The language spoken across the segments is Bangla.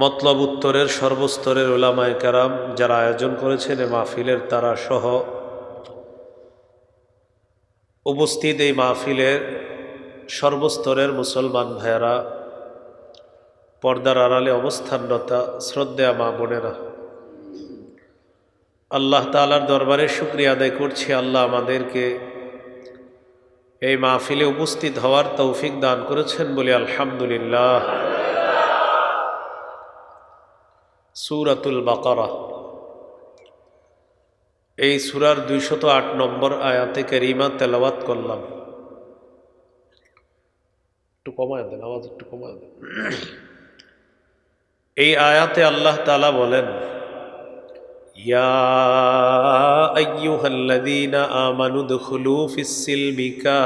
মতলব উত্তরের সর্বস্তরের উলামায়ে কেরাম যারা আয়োজন করেছেন এই মাহফিলের তারা সহ উপস্থিত এই মাহফিলের সর্বস্তরের মুসলমান ভাইয়েরা, পর্দার আড়ালে অবস্থানরত শ্রদ্ধেয়া মা বোনেরা, আল্লাহ তাআলার দরবারে শুকরিয়া আদায় করছি। আল্লাহ আমাদেরকে এই মাহফিলে উপস্থিত হওয়ার তৌফিক দান করেছেন বলে আলহামদুলিল্লাহ। সূরাতুল বাকারা, এই সূরার 208 নম্বর আয়াতে কারিমা তেলাওয়াত করলাম। একটু কমায় দেন, আওয়াজ একটু কমায় দেন। এই আয়াতে আল্লাহ তাআলা বলেন, ইয়া আইয়ুহাল্লাযীনা আমানু দুখুলু ফিস-সিলমি কাফা,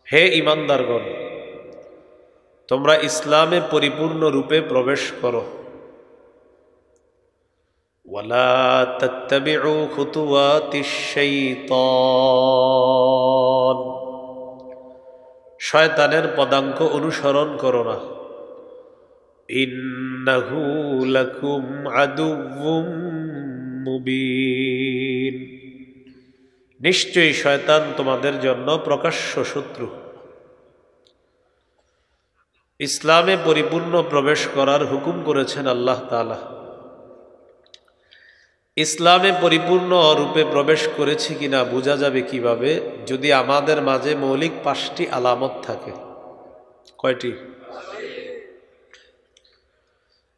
হে ঈমানদারগণ, তোমরা ইসলামে পরিপূর্ণ রূপে প্রবেশ করো। ওয়ালা তাত্তাবিউ খুতুওয়াতিশ শাইতান, শয়তানের পদাঙ্ক অনুসরণ করো না। ইন্নাহু লাকুম আদুউম মুবিন, নিশ্চয়ই শয়তান তোমাদের জন্য প্রকাশ্য শত্রু। ইসলামে পরিপূর্ণ প্রবেশ করার হুকুম করেছেন আল্লাহ তাআলা। ইসলামে পরিপূর্ণ রূপে প্রবেশ করেছি কিনা বোঝা যাবে কিভাবে? যদি আমাদের মাঝে মৌলিক 5টি আলামত থাকে। কয়টি?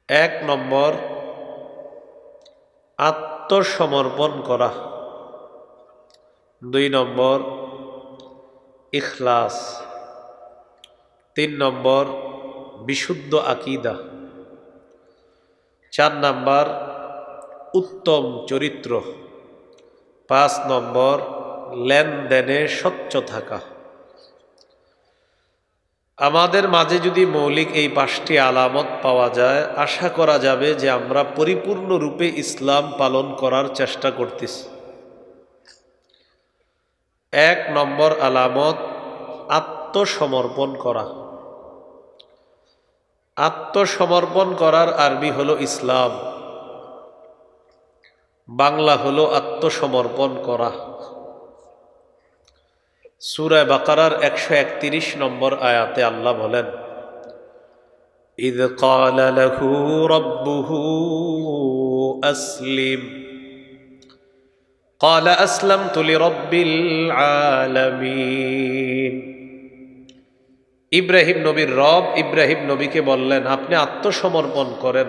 1 নম্বর, আত্মসমর্পণ করা। 2 নম্বর, ইখলাস। 3 নম্বর, বিশুদ্ধ আকীদা। 4 নম্বর, উত্তম চরিত্র। 5 নম্বর, লেনদেনে স্বচ্ছ থাকা। আমাদের মাঝে যদি মৌলিক এই 5টি আলামত পাওয়া যায়, আশা করা যাবে যে আমরা পরিপূর্ণরূপে ইসলাম পালন করার চেষ্টা করতেছি। 1 নম্বর আলামত, আত্মসমর্পণ করা। আত্মসমর্পণ করার আরবি হলো ইসলাম, বাংলা হলো আত্মসমর্পণ করা। সূরা বাকারার 131 নম্বর আয়াতে আল্লাহ বলেন, ইয ক্বালা লাহু রাব্বুহু আসলিম ক্বালা আসলামতু লিরাব্বিল আলামিন। ইব্রাহিম নবীর রব ইব্রাহিম নবীকে বললেন, আপনি আত্মসমর্পণ করেন।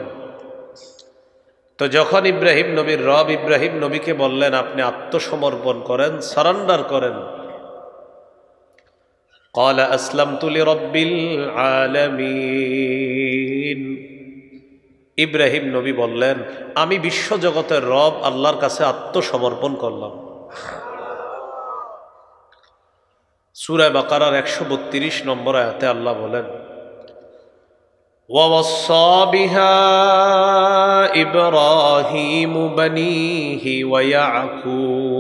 তো যখন ইব্রাহিম নবীর রব ইব্রাহিম নবীকে বললেন আপনি আত্মসমর্পণ করেন, সারেন্ডার করেন, ক্বালা আসলামতু লিরাব্বিল আলামিন, ইব্রাহিম নবী বললেন আমি বিশ্বজগতের রব আল্লাহর কাছে আত্মসমর্পণ করলাম। সূরা বাকারার 132 নম্বর আয়াতে আল্লাহ বলেন, وَوَصَّى بِهَا إِبْرَاهِيمُ بَنِيهِ وَيَعْقُوبُ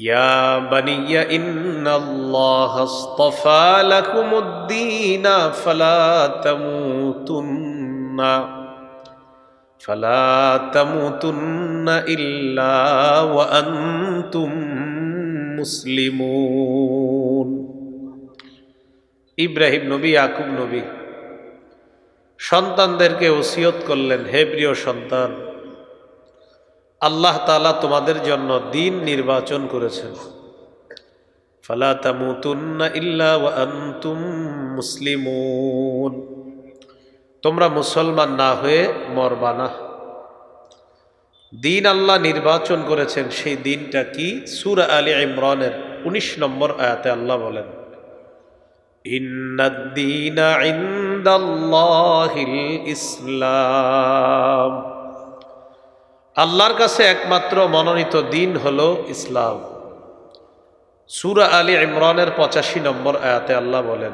يَا بَنِيَّ إِنَّ اللَّهَ اصْطَفَى لَكُمُ الدِّينَ فَلَا تَمُوتُنَّ إِلَّا وَأَنْتُمْ মুসলিমুন। ইব্রাহিম নবী ইয়াকুব নবী সন্তানদেরকে ওসিয়ত করলেন, হে প্রিয় সন্তান, আল্লাহ তাআলা তোমাদের জন্য দ্বীন নির্বাচন করেছেন। ফালা তামুতুন্না ইল্লা ওয়া আনতুম মুসলিমুন, তোমরা মুসলমান না হয়ে মরবা না। দ্বীন আল্লাহ নির্বাচন করেছেন, সেই দ্বীনটা কি? সূরা আলে ইমরানের 19 নম্বর আয়াতে আল্লাহ বলেন, ইন্নাদ-দীনা ইনদাল্লাহিল ইসলাম, আল্লাহর কাছে একমাত্র মনোনীত দ্বীন হলো ইসলাম। সূরা আলে ইমরানের 85 নম্বর আয়াতে আল্লাহ বলেন,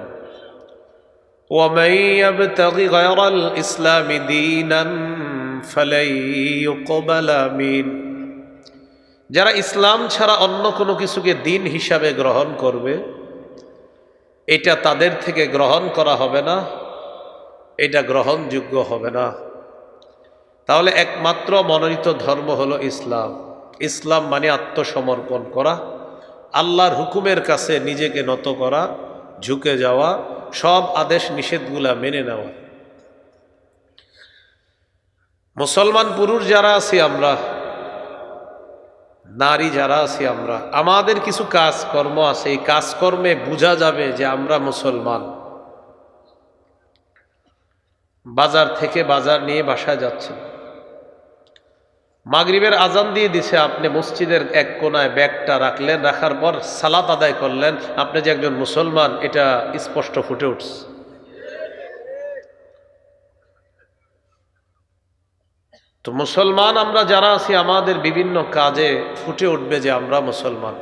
ওয়ামান ইয়াবতাগি গায়রাল ইসলামি দীনান ফালাই ইউকবালা মিন, যারা ইসলাম ছাড়া অন্য কোনো কিছুকে দ্বীন হিসাবে গ্রহণ করবে এটা তাদের থেকে গ্রহণ করা হবে না, এটা গ্রহণযোগ্য হবে না। তাহলে একমাত্র মনোনীত ধর্ম হলো ইসলাম। ইসলাম মানে আত্মসমর্পণ করা, আল্লাহর হুকুমের কাছে নিজেকে নত করা, ঝুঁকে যাওয়া, সব আদেশ নিষেধগুলা মেনে নেওয়া। মুসলমান পুরুষ যারা আছি আমরা, নারী যারা আছি আমরা, আমাদের কিছু কাজকর্ম আছে, এই কাজকর্মে বোঝা যাবে যে আমরা মুসলমান। বাজার থেকে বাজার নিয়ে বাসায় যাচ্ছেন, মাগরিবের আজান দিয়ে দিছে, আপনি মসজিদের এক কোনায় ব্যাগটা রাখলেন, রাখার পর সালাত আদায় করলেন, আপনি যে একজন মুসলমান এটা স্পষ্ট ফুটে উঠছে। তো মুসলমান আমরা যারা আছি আমাদের বিভিন্ন কাজে ফুটে উঠবে যে আমরা মুসলমান।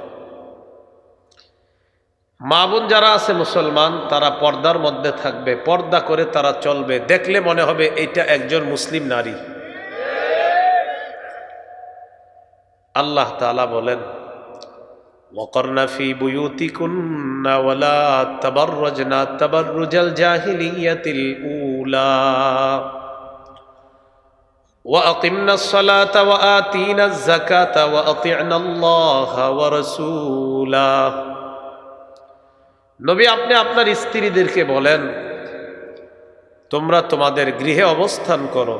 মা বোন যারা আছে মুসলমান তারা পর্দার মধ্যে থাকবে, পর্দা করে তারা চলবে, দেখলে মনে হবে এটা একজন মুসলিম নারী। আল্লাহ তাআলা বলেন, ওয়াকারনা ফি বুয়ুতিকুন্না ওয়ালা তাবাররাজনা তাবাররুজাল জাহিলিয়াতিল উলা ওয়াকিমনাস সালাতা ওয়া আতিনাজ যাকাতা ওয়া আতি'নাল্লাহা ওয়া রাসূলাহ। নবী আপনি আপনার স্ত্রীদেরকে বলেন, তোমরা তোমাদের গৃহে অবস্থান করো,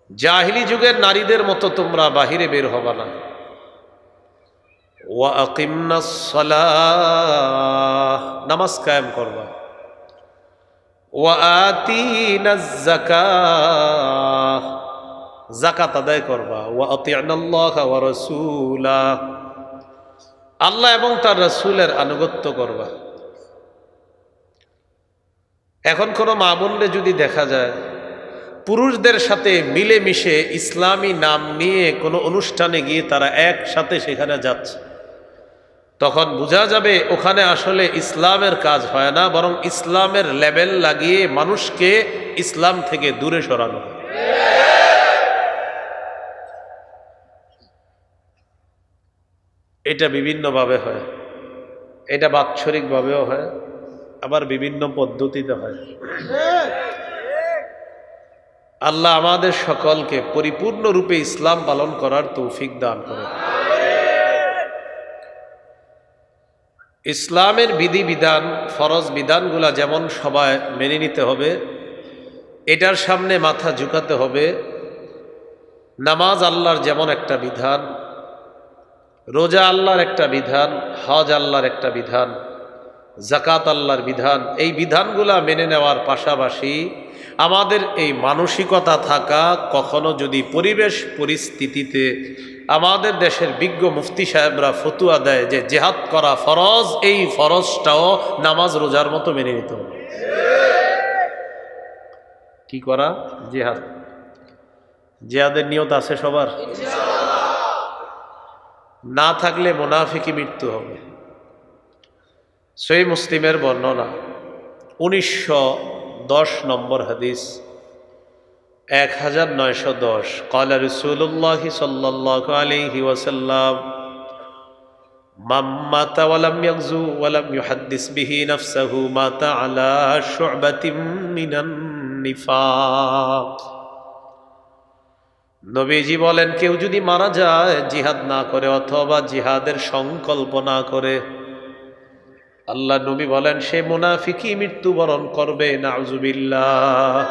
জাহিলি যুগের নারীদের মতো তোমরা বাহিরে বের হবা না। ওয়া আকিমনাস সালাহ, নামাজ কায়েম করবা। ওয়া আতিনাজ যাকাহ, যাকাত আদায় করবা। ওয়া আতি'নাল্লাহা ওয়া রাসূলাহ, আল্লাহ এবং তার রাসূলের আনুগত্য করবা। এখন কোনো মা বোনরে যদি দেখা যায় পুরুষদের সাথে মিলেমিশে ইসলামী নাম নিয়ে কোনো অনুষ্ঠানে গিয়ে তারা একসাথে সেখানে যাচ্ছে, তখন বোঝা যাবে ওখানে আসলে ইসলামের কাজ হয় না, বরং ইসলামের লেবেল লাগিয়ে মানুষকে ইসলাম থেকে দূরে সরানো হয়। এটা বিভিন্নভাবে হয়, এটা বাৎসরিকভাবেও হয়, আবার বিভিন্ন পদ্ধতিতে হয়। আল্লাহ আমাদের সকলকে পরিপূর্ণরূপে ইসলাম পালন করার তৌফিক দান করেন। ইসলামের বিধিবিধান, ফরজ বিধানগুলা যেমন সবাই মেনে নিতে হবে, এটার সামনে মাথা ঝুঁকাতে হবে। নামাজ আল্লাহর যেমন একটা বিধান, রোজা আল্লাহর একটা বিধান, হজ আল্লাহর একটা বিধান, যাকাত আল্লাহর বিধান, এই বিধানগুলা মেনে নেওয়ার পাশাপাশি আমাদের এই মানসিকতা থাকা, কখনো যদি পরিবেশ পরিস্থিতিতে আমাদের দেশের বিজ্ঞ মুফতি সাহেবরা ফতুয়া দেয় যে জিহাদ করা ফরজ, এই ফরজটাও নামাজ রোজার মতো মেনে নিতে হবে। কি করা? জিহাদ। জিহাদের নিয়ত আছে সবার? না থাকলে মুনাফিকি মৃত্যু হবে। সহিহ মুসলিমের বর্ণনা 1910 নম্বর হাদিস, 1910। قال رسول الله صلى الله عليه وسلم من مات ولم يغزو ولم يحدث به نفسه مات على شعبة من النفاق। নবীজি বলেন, কেউ যদি মারা যায় জিহাদ না করে অথবা জিহাদের সংকল্প না করে, আল্লাহ নবী বলেন সে মুনাফিকি মৃত্যুবরণ করবে। নাউজুবিল্লাহ।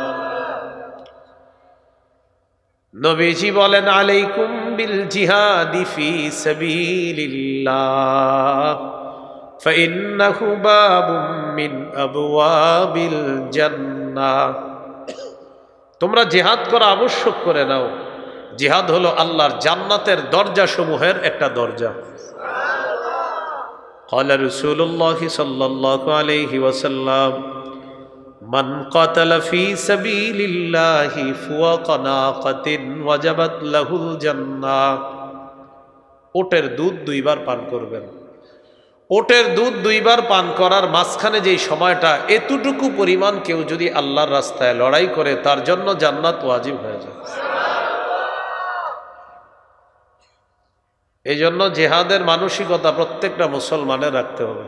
নবীজি বলেন, আলাইকুম বিল জিহাদি ফি সাবিলিল্লাহ ফাইন্নাহু বাবুম মিন আবওয়াবিল জান্নাহ। তোমরা জিহাদ করা আবশ্যক করে নাও, জিহাদ হলো আল্লাহর জান্নাতের দরজা সমূহের একটা দরজা। قال رسول الله صلى الله عليه وسلم من قتل في سبيل الله فوق ناقة وجبت له الجنة। ওটের দুধ 2 বার পান করবেন। ওটের দুধ 2 বার পান করার মাঝখানে যেই সময়টা, এতটুকু পরিমাণ কেউ যদি আল্লাহর রাস্তায় লড়াই করে তার জন্য জান্নাত ওয়াজিব হয়ে যায়। এই জন্য জিহাদের মানসিকতা প্রত্যেকটা মুসলমানের রাখতে হবে।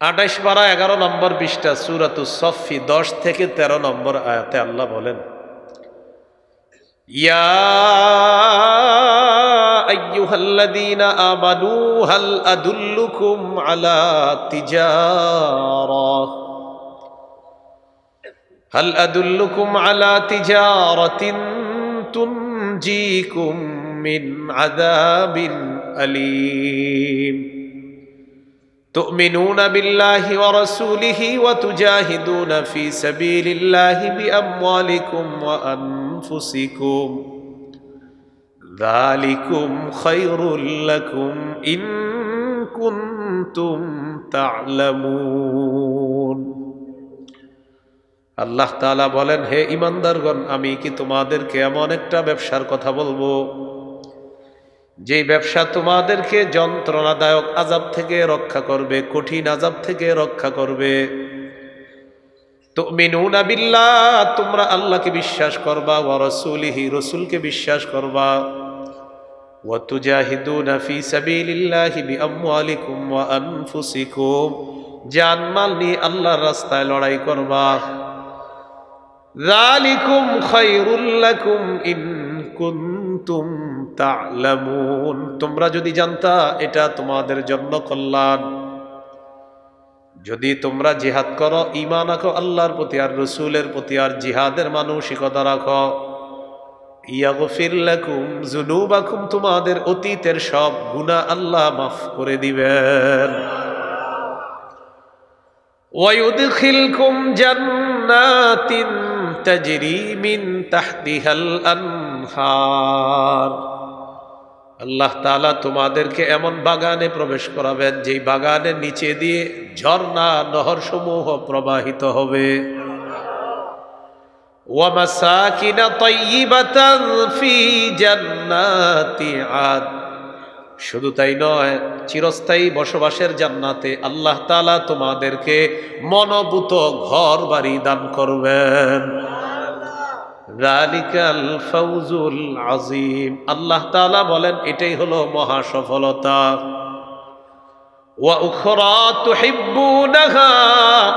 28 পারা 11 নম্বর পৃষ্ঠা সূরাতুস সফফি 10 থেকে 13 নম্বর আয়াতে আল্লাহ বলেন, ইয়া আইয়ুহাল্লাযীনা আমানু হাল আদুল্লুকুম আলা তিজারাতিন তুনজিকুম মিন আযাবিন আলীম تؤمنون بالله ورسوله وتجاهدون في سبيل الله بأموالكم وأنفسكم ذلكم خير لكم إن كنتم تعلمون আল্লাহ তাআলা বলেন, হে ঈমানদারগণ, আমি কি তোমাদেরকে এমন একটা ব্যবসার কথা বলবো যে ব্যবসা তোমাদেরকে যন্ত্রণাদায়ক আযাব থেকে রক্ষা করবে, কঠিন আযাব থেকে রক্ষা করবে। তুমিনুনা বিল্লাহ, তোমরা আল্লাহকে বিশ্বাস করবা, ওয়া রাসূলিহি, রাসূলকে বিশ্বাস করবা, ওয়া তুজাহিদুনা ফি সাবিলিল্লাহি বিআমওয়ালিকুম ওয়া আনফুসিকুম, জানমাল নিয়ে আল্লাহর রাস্তায় লড়াই করবা। যালিকুম খায়রুল লাকুম ইন কুনতুম তা'লামুন, তোমরা যদি জানতা এটা তোমাদের জন্য কল্যাণ। যদি তোমরা জিহাদ করো, ঈমান রাখো আল্লাহর প্রতি আর রাসূলের প্রতি, আর জিহাদের মানসিকতা রাখো, ইয়াগফির লাকুম যুনুবাকুম, তোমাদের অতীতের সব গুনাহ আল্লাহ মাফ করে দিবেন। ওয়া ইউদখিলকুম জান্নাতিন তাজরি মিন তাহতিহাল আনহার, আল্লাহ তাআলা তোমাদেরকে এমন বাগানে প্রবেশ করাবেন যেই বাগানের নিচে দিয়ে ঝর্ণা নহর সমূহ প্রবাহিত হবে। ওয়া মাসাকিন তাইয়িবাতান ফি জান্নাতি আদ, শুধু তাই নয়, চিরস্থায়ী বসবাসের জান্নাতে আল্লাহ তাআলা তোমাদেরকে মনোভূত ঘর বাড়ি দান করবেন। যালিকাল ফাউজুল আযীম, আল্লাহ তাআলা বলেন এটাই হলো মহা সফলতা। ওয়া উখরা তুহিব্বুনাহা,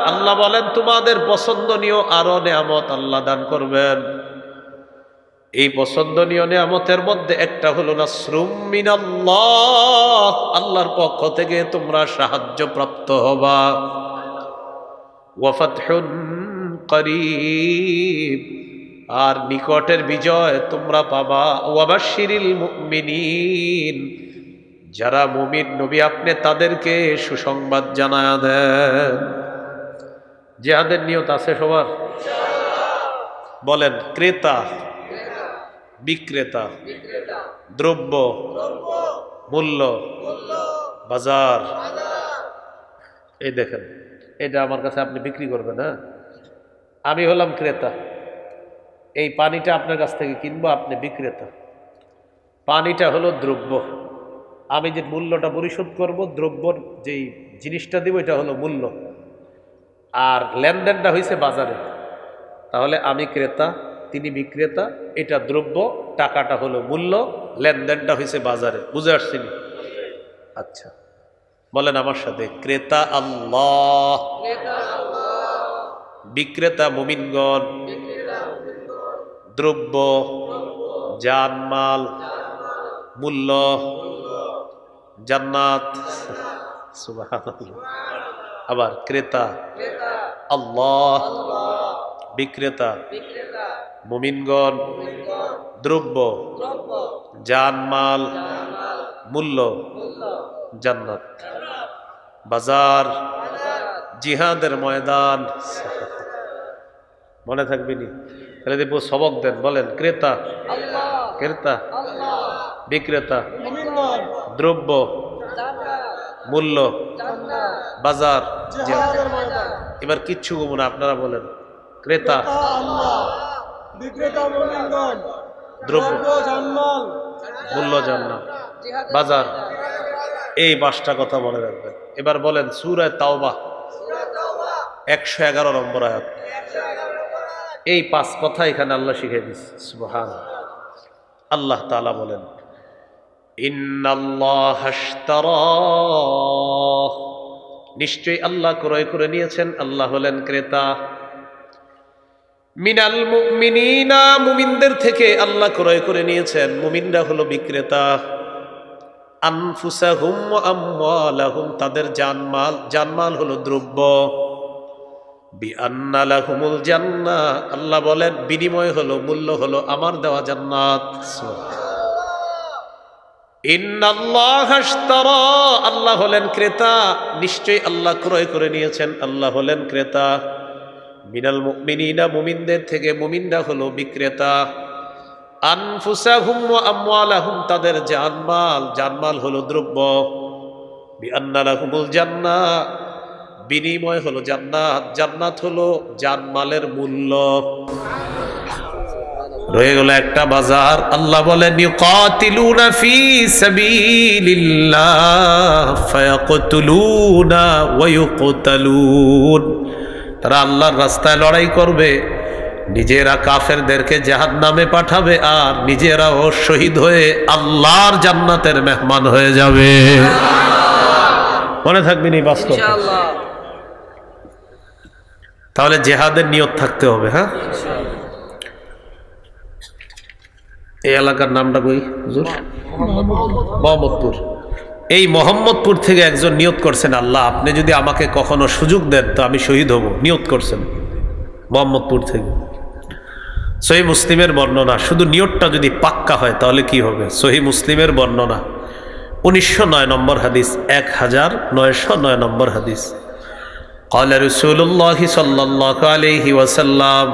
আল্লাহ বলেন তোমাদের পছন্দনীয় আরো নেয়ামত আল্লাহ দান করবেন। এই পছন্দনীয় নেয়ামতের মধ্যে একটা হলো নাসরুম মিনাল্লাহ, আল্লাহর পক্ষ থেকে তোমরা সাহায্য প্রাপ্ত হবা। ওয়া ফাতহুন করিব, আর নিকটের বিজয় তোমরা পাবা। ওয়া বাশশিরিল মুমিনিন, যারা মুমিন নবী আপনি তাদেরকে সুসংবাদ জানায়া দেন। জিহাদের নিয়ত আছে সবার? বলেন, ক্রেতা বিক্রেতা, দ্রব্য মূল্য, বাজার। এই দেখেন, এটা আমার কাছে আপনি বিক্রি করবেন, হ্যাঁ, আমি হলাম ক্রেতা। এই পানিটা আপনার কাছ থেকে কিনবো, আপনি বিক্রেতা। পানিটা হলো দ্রব্য, আমি যে মূল্যটা পরিশোধ করব, দ্রব্যর যেই জিনিসটা দিব এটা হলো মূল্য, আর লেনদেনটা হয়েছে বাজারে। তাহলে আমি ক্রেতা, তিনি বিক্রেতা, এটা দ্রব্য, টাকাটা হলো মূল্য, লেনদেনটা হয়েছে বাজারে। বুঝে আসছি? আচ্ছা, বলেন আমার সাথে, ক্রেতা আল্লাহ, বিক্রেতা মুমিনগণ, দ্রব্য জানমাল, মূল্য জান্নাত। সুবহানাল্লাহ। আবার ক্রেতা আল্লাহ, বিক্রেতা মুমিনগণ, দ্রব্য জানমাল, মূল্য জান্নাত। বাজার জিহাদের ময়দান। মনে থাকবে নি? তাহলে দেখবো সবক দেন। বলেন, ক্রেতা ক্রেতা, বিক্রেতা, দ্রব্য মূল্য, বাজার। এবার কিচ্ছু কমু না, আপনারা বলেন, ক্রেতা দ্রব্য মূল্য জান্নাত বাজার। এই 5টা কথা মনে রাখবেন। এবার বলেন সূরা তাওবা 111 নম্বর আয়াত। এই 5 কথা এখানে আল্লাহ শিখিয়ে দিয়েছে। সুবহানাল্লাহ। আল্লাহ তাআলা বলেন, ইন্নাল্লাহা আশতারা নিশ্চয়ই আল্লাহ ক্রয় করে নিয়েছেন, আল্লাহ হলেন ক্রেতা। মিনাল মুমিনিনা, মুমিনদের থেকে আল্লাহ ক্রয় করে নিয়েছেন, মুমিনরা হলো বিক্রেতা। আনফুসাহুম ওয়া আমওয়ালাহুম, তাদের জানমাল হলো দ্রব্য। বিআন্না লাহুমুল জান্নাহ, আল্লাহ বলেন বিনিময় হলো, মূল্য হলো আমার দেওয়া জান্নাত। ইন্নাল্লাহা আশতারা, আল্লাহ হলেন ক্রেতা, নিশ্চয়ই আল্লাহ ক্রয় করে নিয়েছেন, আল্লাহ হলেন ক্রেতা। মিনাল মুমিনিনা, মুমিনদের থেকে, মুমিনরা হলো বিক্রেতা। আনফুসাহুম ওয়া আমওয়ালাহুম, তাদের জানমাল হলো দ্রব্য। বিআন্না লাহুমুল জান্নাহ, বিনিময় হলো জান্নাত, জান্নাত হলো জানমালের মূল্য। রয়ে গেল একটা বাজার। আল্লাহ বলেন ইউকাতিলুনা ফি সাবিলিল্লাহ ফায়াকতুলুনা ওয়া ইউকতালুন, তারা আল্লাহর রাস্তায় লড়াই করবে, নিজেরা কাফেরদেরকে জাহান্নামে পাঠাবে, আর নিজেরাও শহীদ হয়ে আল্লাহর জান্নাতের মেহমান হয়ে যাবে। মনে থাকবেন এই বাস্তব। তাহলে জেহাদের নিয়ত থাকতে হবে। হ্যাঁ, এই এলাকার নামটা কই হুজুর? মোহাম্মদপুর। এই মোহাম্মদপুর থেকে একজন নিয়ত করছেন, আল্লাহ আপনি যদি আমাকে কখনো সুযোগ দেন তো আমি শহীদ হব, নিয়ত করছেন মোহাম্মদপুর থেকে। সহিহ মুসলিমের বর্ণনা, শুধু নিয়তটা যদি পাক্কা হয় তাহলে কি হবে? সহিহ মুসলিমের বর্ণনা 1909 নম্বর হাদিস, 1909 নম্বর হাদিস। قال رسول الله صلى الله عليه وسلم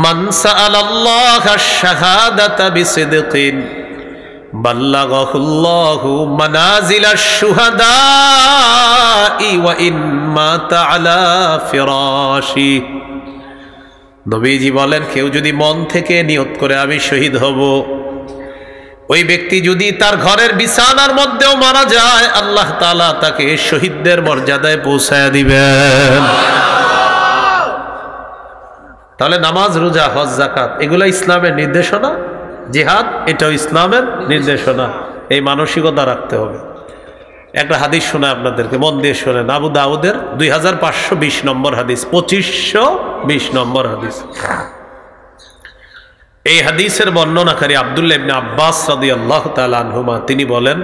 من سأل الله الشهادة بصدق بلغه الله منازل الشهداء وإن مات على فراشه। নবীজি বলেন, কেউ যদি মন থেকে নিয়ত করে আমি শহীদ হব, ওই ব্যক্তি যদি তার ঘরের বিছানার মধ্যেও মারা যায়, আল্লাহ তাআলা তাকে শহীদদের মর্যাদায় পৌঁছায় দিবেন। তাহলে নামাজ, রোজা, হজ, যাকাত এগুলো ইসলামের নির্দেশনা, জিহাদ এটাও ইসলামের নির্দেশনা। এই মানসিকতা রাখতে হবে। একটা হাদিস শোনা আপনাদেরকে, মন দিয়ে শোনেন। আবু দাউদের 2520 নম্বর হাদিস, 2520 নম্বর হাদিস। এই হাদিসের বর্ণনাকারী আব্দুল্লাহ ইবনে আব্বাস রাদিয়াল্লাহু তাআলা আনহুমা, তিনি বলেন,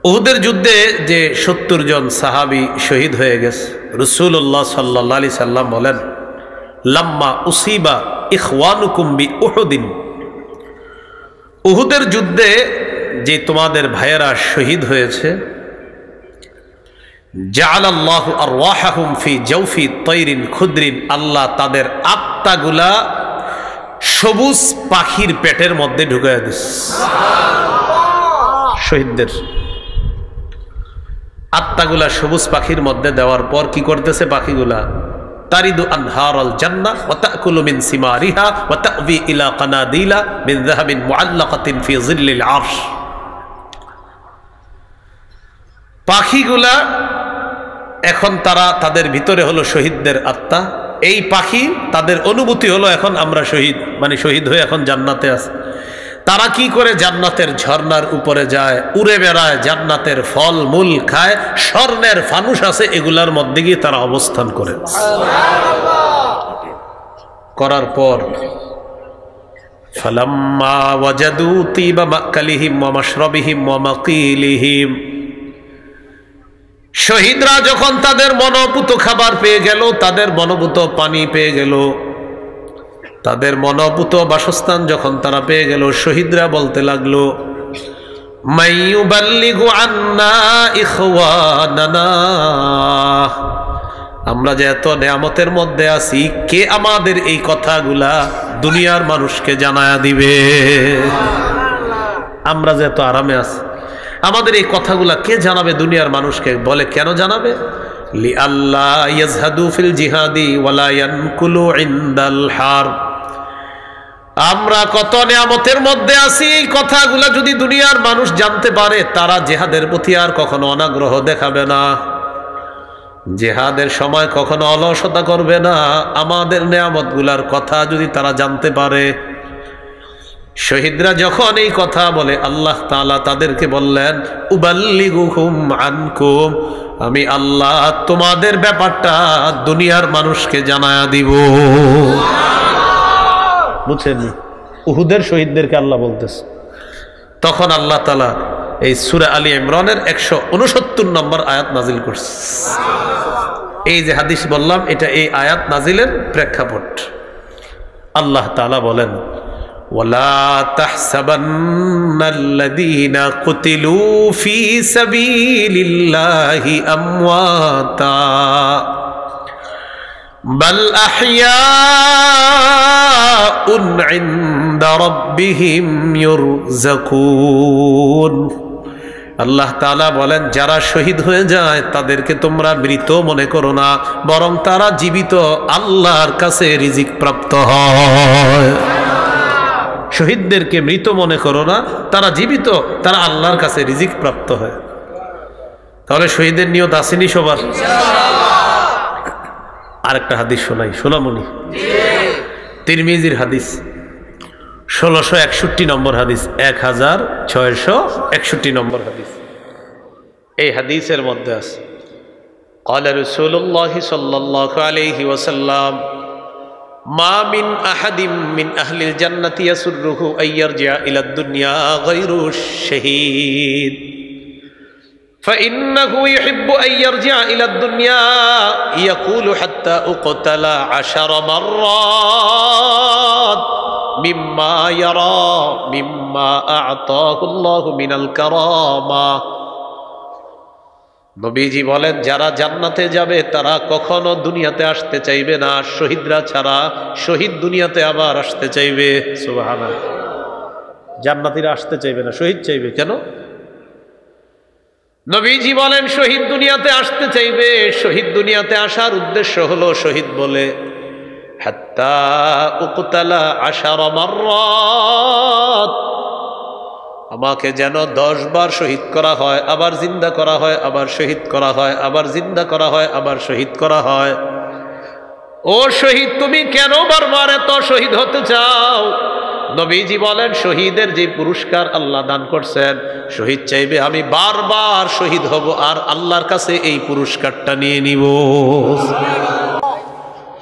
উহুদের যুদ্ধে যে 70 জন সাহাবী শহীদ হয়ে গেছে, রাসূলুল্লাহ সাল্লাল্লাহু আলাইহি সাল্লাম বলেন, লাম্মা উসিবা ইখওয়ানুকুম বি উহুদিন, উহুদের যুদ্ধে যে তোমাদের ভাইয়েরা শহীদ হয়েছে, জাআলাল্লাহু আরওয়াহাহুম ফি জাওফি তাইরিন খুদরিন, আল্লাহ তাদের আত্মাগুলা সবুজ পাখির পেটের মধ্যে ঢুকায় দিচ্ছে। শহীদদের আত্মাগুলা সবুজ পাখির মধ্যে দেওয়ার পর কি করতেছে পাখিগুলা? তারিদু আনহারাল জান্নাহ ওয়া তাকুলু মিন সিমারিহা ওয়া তা'বি ইলা কানাদিলা মিন যাহাবিন মুআল্লাকাতিন ফি যিল্লিল আরশ। পাখিগুলা এখন তাদের ভিতরে হলো শহীদদের আত্মা। এই পাখি তাদের অনুভূতি হলো এখন আমরা শহীদ, মানে শহীদ হয়ে এখন জান্নাতে আছে। তারা কি করে? জান্নাতের ঝর্ণার উপরে যায়, উড়ে বেড়ায়, জান্নাতের ফল মূল খায়, স্বর্ণের ফানুস আছে এগুলার মধ্যে গিয়ে তারা অবস্থান করে। করার পর ফালাম্মা ওয়াজাদু তিবা মাকালিহিম ওয়া মাশরাবিহিম ওয়া মাকিলিহিম, শহীদরা যখন তাদের মনোভূত খাবার পেয়ে গেল, তাদের মনোভূত পানি পেয়ে গেল, তাদের মনোভূত বাসস্থান যখন তারা পেয়ে গেল, শহীদরা বলতে লাগলো, মাইয়ুবাল্লিগু আন্না ইখওয়ানানা, আমরা যে এত নেয়ামতের মধ্যে আছি, কে আমাদের এই কথাগুলা দুনিয়ার মানুষকে জানায়া দিবে? আমরা যে এত আরামে আছি, আমাদের এই কথাগুলা কে জানাবে দুনিয়ার মানুষকে? বলে কেন জানাবে? লিআল্লা ইয়াজহাদু ফিল জিহাদি ওয়ালা ইয়ানকুলু ইনদাল হারব, আমরা কত নিয়ামতের মধ্যে আছি, এই কথাগুলা যদি দুনিয়ার মানুষ জানতে পারে, তারা জিহাদের প্রতি আর কখনো অনাগ্রহ দেখাবে না, জিহাদের সময় কখনো অলসতা করবে না। আমাদের নিয়ামতগুলার কথা যদি তারা জানতে পারে, শহীদরা যখন এই কথা বলে আল্লাহ তাআলা তাদেরকে বললেন উবাল্লিগুহুম আনকুম, আমি আল্লাহ তোমাদের ব্যাপারটা দুনিয়ার মানুষকে জানায়া দিব। বুঝছেন, উহুদের শহীদদেরকে আল্লাহ বলতেছে। তখন আল্লাহ তাআলা এই সূরা আলী ইমরানের 169 নম্বর আয়াত নাজিল করছে। এই যে হাদিস বললাম এটা এই আয়াত নাজিলের প্রেক্ষাপট। আল্লাহ তাআলা বলেন ওয়ালা তাহসাবান্নাল্লাযীনা কুতিলু ফী সাবিলিল্লাহি আমওয়াতা বাল আহইয়াউন ইনদা রাব্বিহিম ইউরযাকুন। আল্লাহ তাআলা বলেন যারা শহীদ হয়ে যায় তাদেরকে তোমরা মৃত মনে করো না, বরং তারা জীবিত, আল্লাহর কাছে রিজিক প্রাপ্ত হয়। শহীদদেরকে মৃত মনে করো না, তারা জীবিত, তারা আল্লাহর কাছে রিজিক প্রাপ্ত হয়। তাহলে শহীদের নিয়ত আসেনি সবার? আরেকটা হাদিস শোনাই, শোনামনি? তিরমিজির হাদিস 1661 নম্বর হাদিস, 1661 নম্বর হাদিস। এই হাদিসের মধ্যে আছে قال رسول الله صلى الله عليه وسلم ما من أحد من أهل الجنة يسره أن يرجع إلى الدنيا غير الشهيد فإنه يحب أن يرجع إلى الدنيا يقول حتى أقتل 10 مرات مما يرى مما أعطاه الله من الكرامة। নবীজি বলেন যারা জান্নাতে যাবে তারা কখনো দুনিয়াতে আসতে চাইবে না, শহীদরা ছাড়া। শহীদ দুনিয়াতে আবার আসতে চাইবে। সুবহানাল্লাহ। জান্নাতীরা আসতে চাইবে না, শহীদ চাইবে। কেন? নবীজি বলেন শহীদ দুনিয়াতে আসতে চাইবে। শহীদ দুনিয়াতে আসার উদ্দেশ্য হলো শহীদ বলে হাত্তা উকতালা 10 মাররাত, আমাকে যেন 10 বার শহীদ করা হয়, আবার জিন্দা করা হয়, আবার শহীদ করা হয়, আবার জিন্দা করা হয়, আবার শহীদ করা হয়। ও শহীদ, তুমি কেন বারবার এত শহীদ হতে চাও? নবীজি বলেন শহীদের যে পুরস্কার আল্লাহ দান করছেন, শহীদ চাইবে আমি বারবার শহীদ হব আর আল্লাহর কাছে এই পুরস্কারটা নিয়ে নিব।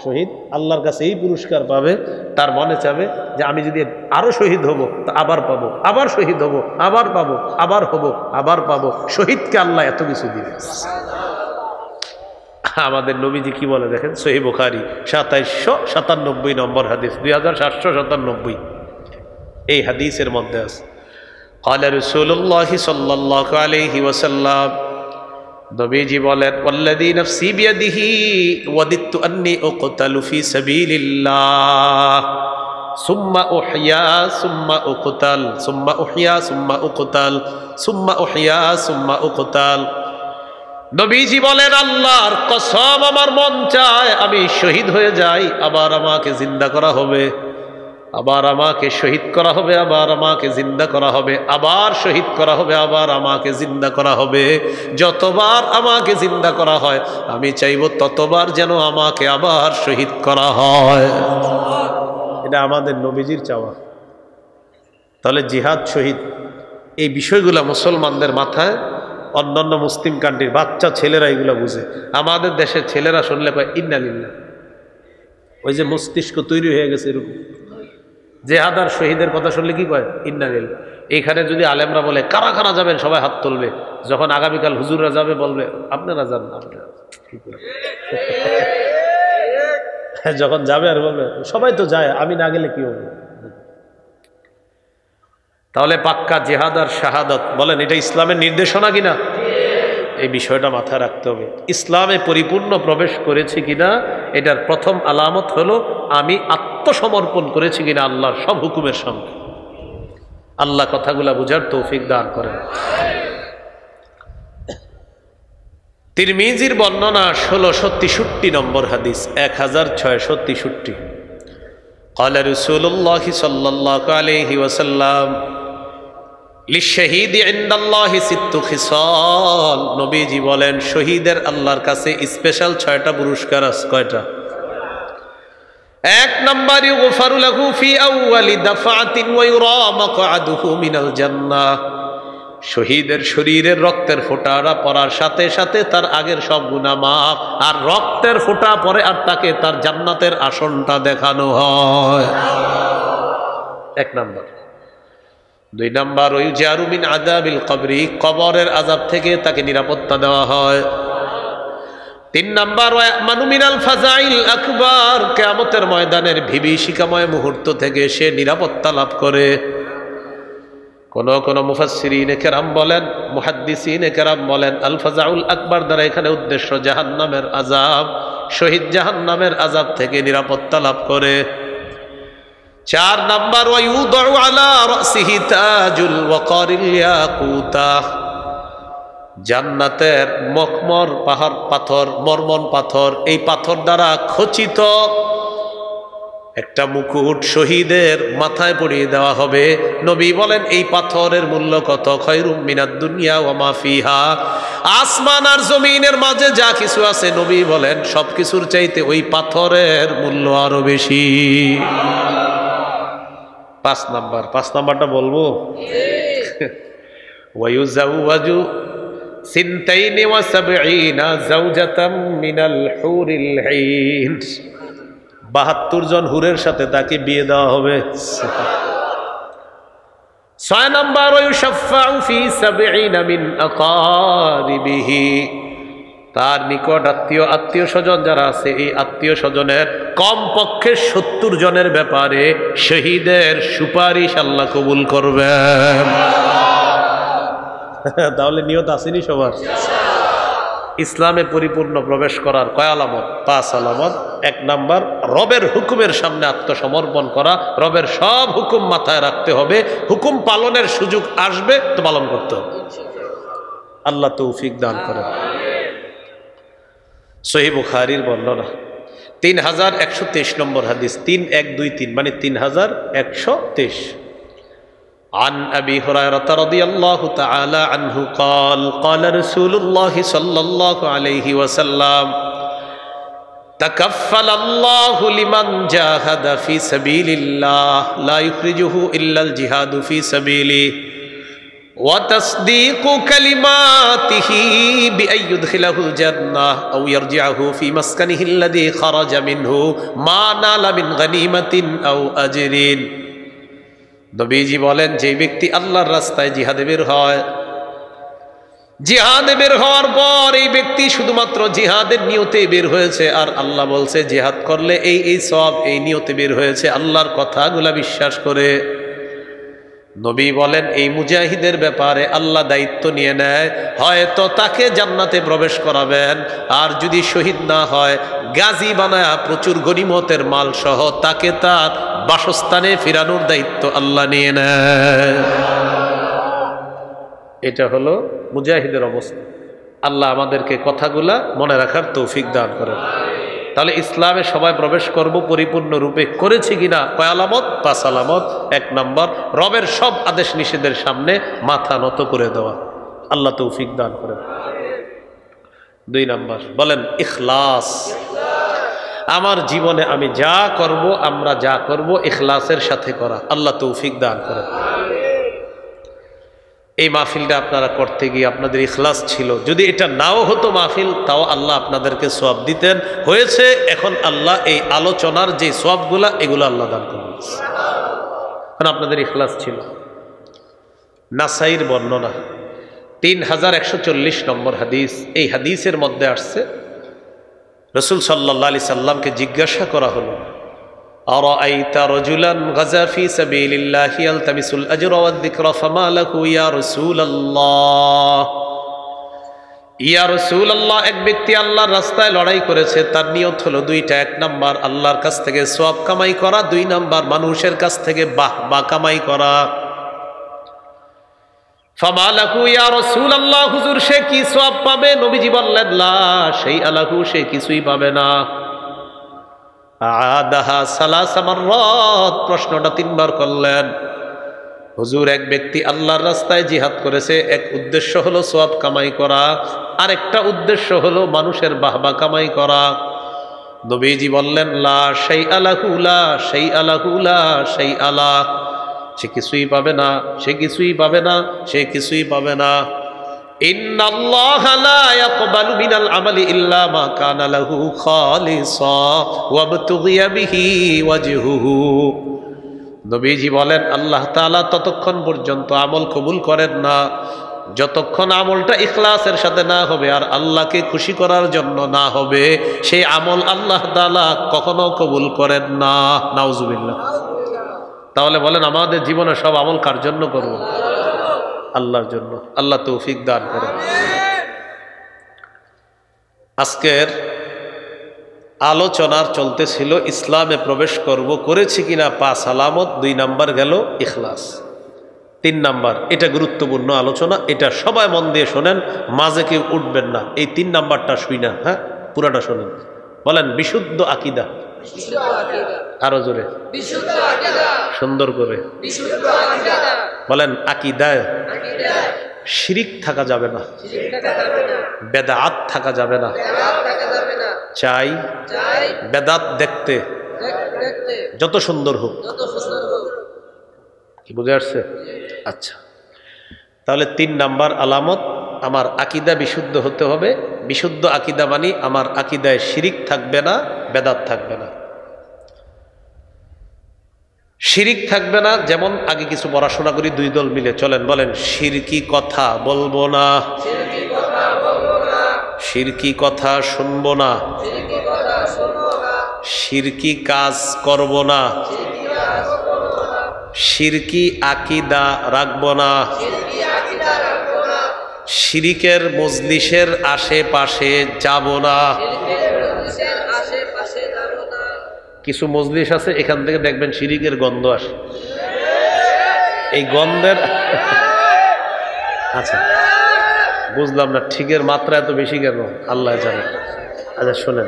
শহীদ আল্লাহর কাছে এই পুরস্কার পাবে, তার মনে চাবে যে আমি যদি আরো শহীদ হব তা আবার পাবো, আবার শহীদ হব, আবার পাবো, আবার হব, আবার পাবো। শহীদকে আল্লাহ এত কিছু দিবে। আমাদের নবীজি কি বলে দেখেন, সহিহ বুখারী 2797 নম্বর হাদিস, 2797। এই হাদিসের মধ্যে আছে قال رسول الله صلى الله عليه وسلم, নবীজি বলেন ওয়াল্লাযী নাফসি বিয়াদিহি ওয়াদিতু আন্নী উকতালু ফি সাবিলিল্লাহ সুম্মা উহইয়া সুম্মা উকতাল সুম্মা উহইয়া সুম্মা উকতাল সুম্মা উহইয়া সুম্মা উকতাল। নবীজি বলেন আল্লাহর কসম আমার মন চায় আমি শহীদ হয়ে যাই, আবার আমাকে জিন্দা করা হবে, আবার আমাকে শহীদ করা হবে, আবার আমাকে জিন্দা করা হবে, আবার শহীদ করা হবে, আবার আমাকে জিন্দা করা হবে। যতবার আমাকে জিন্দা করা হয় আমি চাইব ততবার যেন আমাকে আবার শহীদ করা হয়। এটা আমাদের নবীজির চাওয়া। তাহলে জিহাদ, শহীদ, এই বিষয়গুলো মুসলমানদের মাথায়, অন্যান্য মুসলিম কান্ট্রির বাচ্চা ছেলেরা এগুলো বুঝে। আমাদের দেশের ছেলেরা শুনলে কয় ইন্না লিল্লাহ। ওই যে মস্তিষ্ক তৈরি হয়ে গেছে এরকম, জিহাদ আর শহীদের কথা শুনলে কি কয় ইন্না লিল্লাহ। এইখানে যদি আলেমরা বলে কারা কারা যাবেন, সবাই হাত তুলবে। যখন আগামীকাল হুজুররা যাবে বলবে আপনারা যান, আপনারা। যখন যাবে আর বলবে সবাই তো যায়, আমি না গেলে কি হবে? তাহলে পাক্কা জিহাদ আর শাহাদাত, বলেন এটা ইসলামের নির্দেশনা কিনা? এই বিষয়টা মাথায় রাখতে হবে। ইসলামে পরিপূর্ণ প্রবেশ করেছি কিনা এটার প্রথম আলামত হলো আমি আত্মসমর্পণ করেছি কিনা আল্লাহর সব হুকুমের সঙ্গে। আল্লাহ কথাগুলা বুঝার তৌফিক দান করেন। তিরমিজির বর্ণনা 1663 নম্বর হাদিস, 1663। قال رسول الله صلى الله عليه وسلم লিশহীদ ইনদাল্লাহি সিত্তু খিসাল। নবীজি বলেন শহীদের আল্লাহর কাছে স্পেশাল 6টা পুরস্কার আছে। কয়টা? এক নাম্বার, ইউগফারু লাহু ফি আউয়ালি দাফাতিন ওয়া ইউরা মাকআদুহু মিনাল জান্নাহ। শহীদের শরীরের রক্তের ফোঁটা পড়ার সাথে সাথে তার আগের সব গুনাহ মাফ, আর রক্তের ফোঁটা পরে আর তাকে তার জান্নাতের আসনটা দেখানো হয়। এক নাম্বার। দুই নাম্বার, ওয়ুজারু মিন আযাবিল কবরি, কবরের আযাব থেকে তাকে নিরাপত্তা দেওয়া হয়। তিন নাম্বার, ওয়ামানু মিনাল ফাজাইল আকবার, কিয়ামতের ময়দানের বিভীষিকাময় মুহূর্ত থেকে সে নিরাপত্তা লাভ করে। কোন মুফাসসিরিনে কেরাম বলেন, মুহাদ্দিসিনে কেরাম বলেন, আল ফাজাউল আকবার দ্বারা এখানে উদ্দেশ্য জাহান্নামের আযাব, শহীদ জাহান্নামের আযাব থেকে নিরাপত্তা লাভ করে। চার নাম্বার, ওয়ায়ুদউ আলা রাসিহি তাজুল ওয়াকারিল ইয়াকুতা, জান্নাতের মখমর পাহাড় পাথর, মরমন পাথর, এই পাথর দ্বারা খচিত একটা মুকুট শহীদের মাথায় পরিয়ে দেওয়া হবে। নবী বলেন এই পাথরের মূল্য কত? খায়রুম মিনাদ দুনিয়া ওয়া মা ফিহা, আসমান আর জমিনের মাঝে যা কিছু আছে, নবী বলেন সবকিছুর চাইতে ওই পাথরের মূল্য আরো বেশি। পাঁচ নাম্বারটা বলবো, ওয়ায়ুজাওয়াজু সিনতাইনি ওয়া সাবঈনা যাওজাতাম মিনাল হুরিল আইন, ৭২ জন হুরের সাথে তাকে বিয়ে দেওয়া হবে। ছয় নাম্বার, ওয়ায়ুশাফাউ ফি সাবঈনা মিন আকারিবিহি, তার নিকট আত্মীয় স্বজন যারা আছে, এই আত্মীয় স্বজনের কমপক্ষে ৭০ জনের ব্যাপারে শহীদের সুপারিশ আল্লাহ কবুল করবেন। তাহলে নিয়ত আসেনি সবার? ইসলামে পরিপূর্ণ প্রবেশ করার কয় আলামত? ৫ আলামত। এক নাম্বার, রবের হুকুমের সামনে আত্মসমর্পণ করা, রবের সব হুকুম মাথায় রাখতে হবে, হুকুম পালনের সুযোগ আসবে তো পালন করতে হবে। আল্লাহ তৌফিক দান করেন। সহিহ বুখারীর বর্ণনা ৩১২৩ নম্বর হাদিস, ৩১২৩ মানে ৩১২৩। عن أبي هريرة رضي الله تعالى عنه قال قال رسول الله صلى الله عليه وسلم تكفل الله لمن جاهد في سبيل الله لا يخرجه إلا الجهاد في سبيله وتصديق كلماته بأن يدخله الجنة أو يرجعه في مسكنه الذي خرج منه ما نال من غنيمة أو أجر। নবীজি বলেন, যে ব্যক্তি আল্লাহর রাস্তায় জিহাদে বের হয়, জিহাদে বের হওয়ার পর এই ব্যক্তি শুধুমাত্র জিহাদের নিয়তে বের হয়েছে, আর আল্লাহ বলছে জিহাদ করলে এই সওয়াব, এই নিয়তে বের হয়েছে, আল্লাহর কথাগুলা বিশ্বাস করে। নবী বলেন এই মুজাহিদের ব্যাপারে আল্লাহ দায়িত্ব নিয়ে নেয়, হয়তো তাকে জান্নাতে প্রবেশ করাবেন, আর যদি শহীদ না হয় গাজী বানায়া প্রচুর গনিমতের মাল সহ তাকে তার বাসস্থানে ফিরানোর দায়িত্ব আল্লাহ নিয়ে নেয়। এটা হলো মুজাহিদের অবস্থা। আল্লাহ আমাদেরকে কথাগুলা মনে রাখার তৌফিক দান করেন। তাহলে ইসলামে সবাই প্রবেশ করব পরিপূর্ণ রূপে, করেছি কিনা? কয় আলামত? ৫ আলামত। এক নম্বর, রবের সব আদেশ নিষেধের সামনে মাথা নত করে দেওয়া, আল্লাহ তৌফিক দান করেন। ২ নম্বর বলেন ইখলাস, আমার জীবনে আমি যা করব, আমরা যা করব ইখলাসের সাথে করা, আল্লাহ তৌফিক দান করেন। এই মাহফিলটা আপনারা করতে গিয়ে আপনাদের ইখলাস ছিল, যদি এটা নাও হতো মাহফিল, তাও আল্লাহ আপনাদেরকে সওয়াব দিতেন। হয়েছে, এখন আল্লাহ এই আলোচনার যে সওয়াবগুলা, এগুলো আল্লাহ দান করবেন, কারণ আপনাদের ইখলাস ছিল। নাসাইর বর্ণনা ৩১৪০ নম্বর হাদিস। এই হাদিসের মধ্যে আসছে রাসূল সাল্লাল্লাহু আলাইহি সাল্লামকে জিজ্ঞাসা করা হলো, আরাআইতা রাজুলান গাজা ফি সাবিলিল্লাহি ইয়ালতামিসুল আজরা ওয়াদ যিকরা ফামা লাহু ইয়া রাসূলুল্লাহ। ইয়া রাসূলুল্লাহ, এক ব্যক্তি আল্লাহর রাস্তায় লড়াই করেছে, তার নিয়ত হলো দুইটা। এক নাম্বার আল্লাহর কাছ থেকে সওয়াব কামাই করা, ২ নাম্বার মানুষের কাছ থেকে বাহবা কামাই করা। ফামা লাহু ইয়া রাসূলুল্লাহ, হুজুর সে কি সওয়াব পাবে? নবীজি বললেন লা শাইআ লাহু, সে কিছুই পাবে না। আদাহা সালাসা মাররাত, প্রশ্নটা ৩ বার করলেন। হুজুর এক ব্যক্তি আল্লাহর রাস্তায় জিহাদ করেছে, এক উদ্দেশ্য হলো সওয়াব কামাই করা, আরেকটা উদ্দেশ্য হলো মানুষের বাহবা কামাই করা। নবীজি বললেন লা শাইআ লাহু লা শাইআ লাহু লা শাইআ লা, সে কিছুই পাবে না, সে কিছুই পাবে না, সে কিছুই পাবে না। ইন্নাল্লাহা লা ইয়াকবালু মিনাল আমালি ইল্লা মা কানা লাহু খালিসা ওয়াবতুগিয়া বিহি ওয়াজহুহু। নবীজি বলেন আল্লাহ তাআলা ততক্ষণ পর্যন্ত আমল কবুল করেন না যতক্ষণ আমলটা ইখলাসের সাথে না হবে আর আল্লাহকে খুশি করার জন্য না হবে, সেই আমল আল্লাহ তাআলা কখনো কবুল করেন না। নাউজুবিল্লাহ। তাহলে বলেন আমাদের জীবনে সব আমল কার জন্য করব? আল্লাহর জন্য। আল্লাহ তৌফিক দান করেন। আজকের আলোচনার চলতেছিল ইসলামে প্রবেশ করব, করেছি কিনা 5 আলামত, 2 নাম্বার গেল ইখলাস, 3 নাম্বার, এটা গুরুত্বপূর্ণ আলোচনা, এটা সবাই মন দিয়ে শোনেন, মাঝে কেউ উঠবেন না, এই 3 নাম্বারটা শুই না, হ্যাঁ পুরাটা শোনেন। বলেন বিশুদ্ধ আকীদা। আরো জোরে, সুন্দর করে বলেন। আকীদায় শিরিক থাকা যাবে না, বেদাত থাকা যাবে না। চাই বেদাত দেখতে যত সুন্দর হোক। কি বুঝে আসছে? আচ্ছা, তাহলে 3 নাম্বার আলামত, আমার আকীদা বিশুদ্ধ হতে হবে। বিশুদ্ধ আকীদা মানে আমার আকীদায় শিরিক থাকবে না, বেদাত থাকবে না। শিরিক থাকবে না, যেমন আগে কিছু পড়াশোনা করি 2 দল মিলে, চলেন বলেন শিরকি কথা বলবো না, শিরকি কথা শুনবো না, শিরকি কাজ করব না, শিরকি আকীদা রাখবো না, শিরিকের মজলিসের আশেপাশে যাব না। কিছু মজলিস আছে এখান থেকে দেখবেন শিরিকের গন্ধ আসে, এই গন্ধের আচ্ছা বুঝলাম না, ঠিকের মাত্রা এত বেশি কেন আল্লাহ জানে। আচ্ছা শোনেন,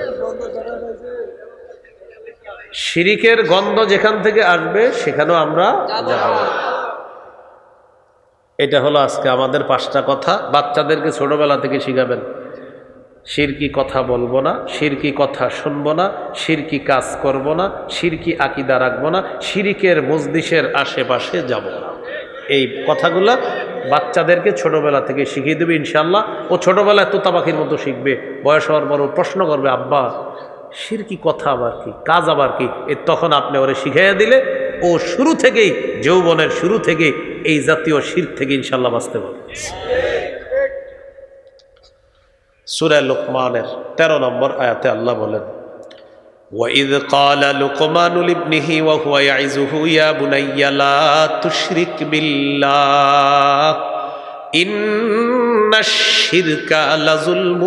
শিরিকের গন্ধ যেখান থেকে আসবে সেখানেও আমরা যাব না। এটা হলো আজকে আমাদের 5টা কথা। বাচ্চাদেরকে ছোটবেলা থেকে শিখাবেন, শিরকি কথা বলবো না, শিরকি কথা শুনবো না, শিরকি কাজ করব না, শিরকি আকীদা রাখবো না, শিরিকের মজলিসের আশেপাশে যাব না। এই কথাগুলা বাচ্চাদেরকে ছোটবেলা থেকে শিখিয়ে দেবে ইনশাআল্লাহ। ও ছোটবেলায় তোতা পাখির মতো শিখবে, বয়স হওয়ার পর ও প্রশ্ন করবে আব্বা শিরকি কথা আবার কি, কাজ আবার কি। তখন আপনি ওরে শিখাইয়া দিলে ও শুরু থেকেই, যৌবনের শুরু থেকেই এই জাতীয় শিরক থেকে ইনশাআল্লাহ বাঁচতে পারবে। সূরা লুকমানের 13 নম্বর আয়াতে আল্লাহ বলেন, وَإِذْ قَالَ لُقْمَانُ لِابْنِهِ وَهُوَ يَعِظُهُ يَا بُنَيَّ لَا تُشْرِكْ بِاللَّهِ إِنَّ الشِّرْكَ لَظُلْمٌ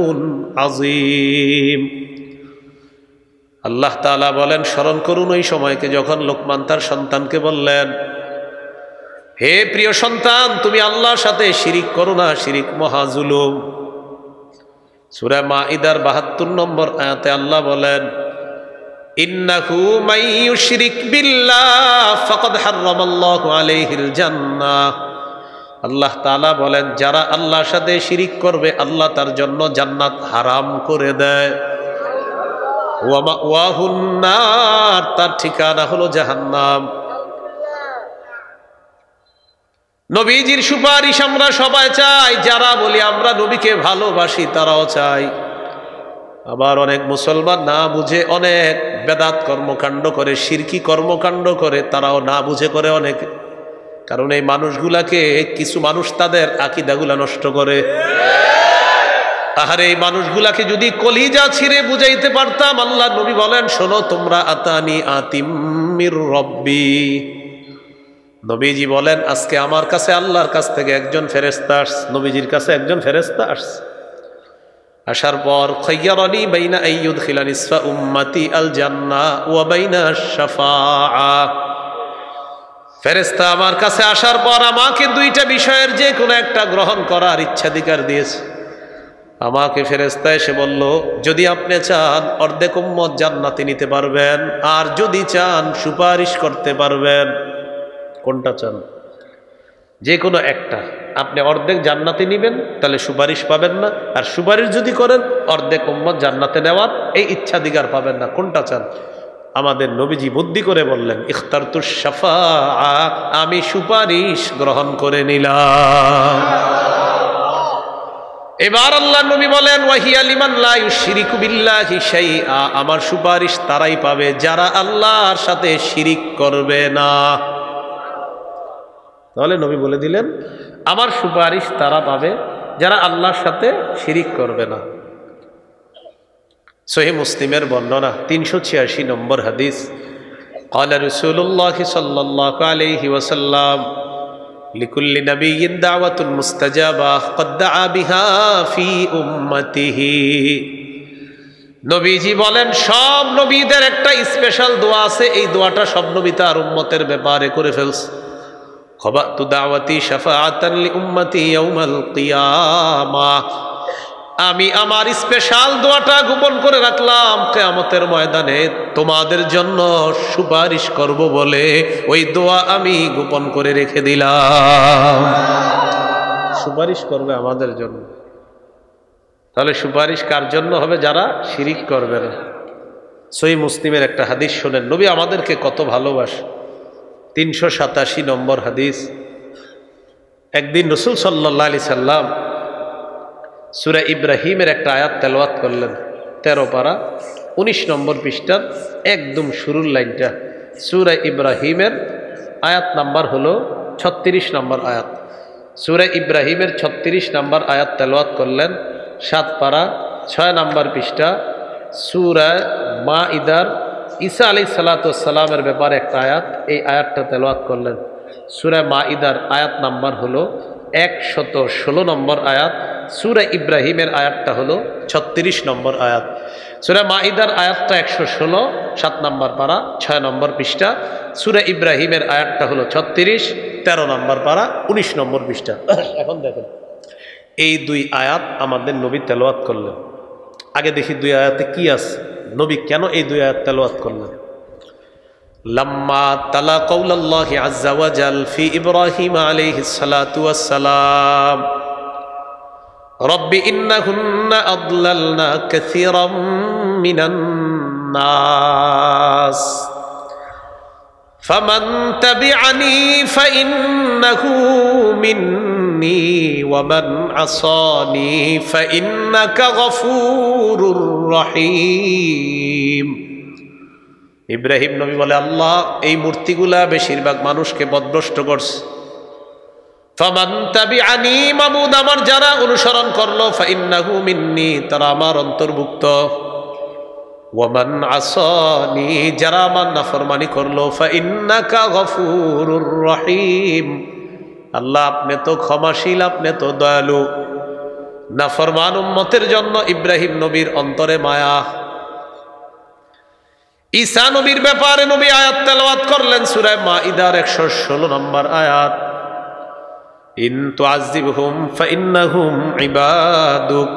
عَظِيمٌ। আল্লাহ তাআলা বলেন, স্মরণ করুন ওই সময়কে যখন লোকমান তার সন্তানকে বললেন, হে প্রিয় সন্তান, তুমি আল্লাহর সাথে শিরিক করো না, শিরিক মহা জুলুম। সূরা মাঈদার ৭২ নম্বর আয়াতে আল্লাহ বলেন, ইন্নাহু মান ইউশরিক বিল্লাহ ফাকাদ হারামাল্লাহু আলাইহিল জান্নাহ। আল্লাহ তাআলা বলেন, যারা আল্লাহর সাথে শিরিক করবে আল্লাহ তার জন্য জান্নাত হারাম করে দেয়। ওয়া মাওয়াহুন নার, তার ঠিকানা হলো জাহান্নাম। নবীজির সুপারিশ আমরা সবাই চাই, যারা বলি আমরা নবীকে ভালোবাসি তারাও চাই। আবার অনেক মুসলমান না বুঝে অনেক বেদাত কর্মকাণ্ড করে, শিরকি কর্মকাণ্ড করে, তারাও না বুঝে করে অনেক। কারণ এই মানুষগুলাকে কিছু মানুষ তাদের আকীদাগুলা নষ্ট করে। আহারে এই মানুষগুলাকে যদি কলিজা ছিঁড়ে বুঝাইতে পারতাম। আল্লাহ নবী বলেন, শোনো তোমরা, আতানি আতিম মির রব্বি। নবীজি বলেন, আজকে আমার কাছে আল্লাহর কাছ থেকে একজন ফেরেশতা আসছে, নবীজির কাছে একজন ফেরেশতা আসছে। আসার পর খায়্যারানি বাইনা আইয়ুদখিলা নিসফা উম্মতি আল জান্নাহ ওয়া বাইনা আশ-শাফাআ। ফেরেশতা আমার কাছে আসার পর আমাকে 2টা বিষয়ের যে কোনো একটা গ্রহণ করার ইচ্ছাধিকার দিয়েছে। আমাকে ফেরেশতা এসে বলল, যদি আপনি চান অর্ধেক উম্মত জান্নাতে নিতে পারবেন, আর যদি চান সুপারিশ করতে পারবেন। কোনটা চান? যে কোনো একটা। আপনি অর্ধেক জান্নাতে নেবেন, তাহলে সুপারিশ পাবেন না। আর সুপারিশ যদি করেন, অর্ধেক উম্মত জান্নাতে নেওয়ার এই ইচ্ছাধিকার পাবেন না। কোনটা চান? আমাদের নবীজি বুদ্ধি করে বললেন, ইখতারতুশ শাফাআ, আমি সুপারিশ গ্রহণ করে নিলাম। এবার আল্লাহ নবী বলেন, ওয়াহিয়া লিমান লা ইউশরিকু বিল্লাহি শাইআ, আমার সুপারিশ তারাই পাবে যারা আল্লাহর সাথে শিরিক করবে না। তাহলে নবী বলে দিলেন, আমার সুপারিশ তারা পাবে যারা আল্লাহর সাথে শিরিক করবে না। সহিহ মুসলিমের বর্ণনা 386 নম্বর হাদিস, ক্বালা রাসূলুল্লাহ সাল্লাল্লাহু আলাইহি ওয়াসাল্লাম, লিকুল্লি নাবিয়্যিন দাওয়াতুন মুস্তাজাবা ক্বাদ দাআ বিহা ফি উম্মতিহি। নবীজি বলেন, সব নবীদের একটা স্পেশাল দোয়া আছে, এই দোয়াটা সব নবী তার উম্মতের ব্যাপারে করে ফেলছে। খাবাতু দাওয়াতি শাফাআতান লিউম্মতি ইয়াউমাল কিয়ামাহ, আমি আমার স্পেশাল দোয়াটা গোপন করে রাখলাম, কিয়ামতের ময়দানে তোমাদের জন্য সুপারিশ করব বলে ওই দোয়া আমি গোপন করে রেখে দিলাম। সুপারিশ করবে আমাদের জন্য। তাহলে সুপারিশ কার জন্য হবে? যারা শিরিক করবে না। সহিহ মুসলিমের একটা হাদিস শোনেন, নবী আমাদেরকে কত ভালোবাসে। 387 নম্বর হাদিস, একদিন রাসূল সাল্লাল্লাহু আলাইহি সাল্লাম সূরা ইব্রাহিমের একটা আয়াত তেলাওয়াত করলেন, 13 পারা 19 নম্বর পৃষ্ঠার একদম শুরুর লাইনটা। সূরা ইব্রাহিমের আয়াত নাম্বার হলো 36 নম্বর আয়াত। সূরা ইব্রাহিমের 36 নম্বর আয়াত তেলাওয়াত করলেন, 7 পারা 6 নম্বর পৃষ্ঠা। সূরা মাঈদার ঈসা আলাইহিস সালাতু ওয়াস সালামের ব্যাপারে একটা আয়াত, এই আয়াতটা তেলাওয়াত করলেন। সূরা মাঈদার আয়াত নাম্বার হলো 116 নম্বর আয়াত। সূরা ইব্রাহিমের আয়াতটা হলো 36 নম্বর আয়াত। সূরা মাঈদার আয়াতটা 116, 7 নম্বর পারা 6 নম্বর পৃষ্ঠা। সূরা ইব্রাহিমের আয়াতটা হলো 36, 13 নম্বর পারা 19 নম্বর পৃষ্ঠা। এখন দেখেন, এই দুই আয়াত আমাদের নবী তেলাওয়াত করলেন। আগে দেখি দুই আয়াতে কি আছে, নবী কেন এই দুই আয়াত তেলাওয়াত করলেন। লাম্মা তালা কওলাল্লাহি আযজা ওয়া জাল ফি ইব্রাহিম আলাইহিস সালাতু ওয়াস সালাম, রব্বি ইন্নাহুন্না আদলালনা কাসীরাম মিনান নাস ফামান তাবিআনি ফাইন্নাহু মিন্নি ওয়া মান আসানি ফাইন্নাকা গফুরুর রহিম। ইব্রাহিম নবী বলে, আল্লাহ, এই মূর্তিগুলা বেশিরভাগ মানুষকে পথভ্রষ্ট করছে। ফামান তাবিআনি, মাবুদ আমার যারা অনুসরণ করলো, ফাইন্নাহু মিন্নি, তারা আমার অন্তর্ভুক্ত। ওয়া মান আসানি, যারা আমার নাফরমানি করলো, ফাইন্নাকা গফুরুর রহিম, আল্লাহ আপনি তো ক্ষমাশীল, আপনি তো দয়ালু। নাফরমান উম্মতের জন্য ইব্রাহিম নবীর অন্তরে মায়া। ঈসা নবীর ব্যাপারে নবী আয়াত তেলাওয়াত করলেন, সূরা মাঈদার 116 নম্বর আয়াত, ইন তুআযিবহুম ফাইন্নাহুম ইবাদুক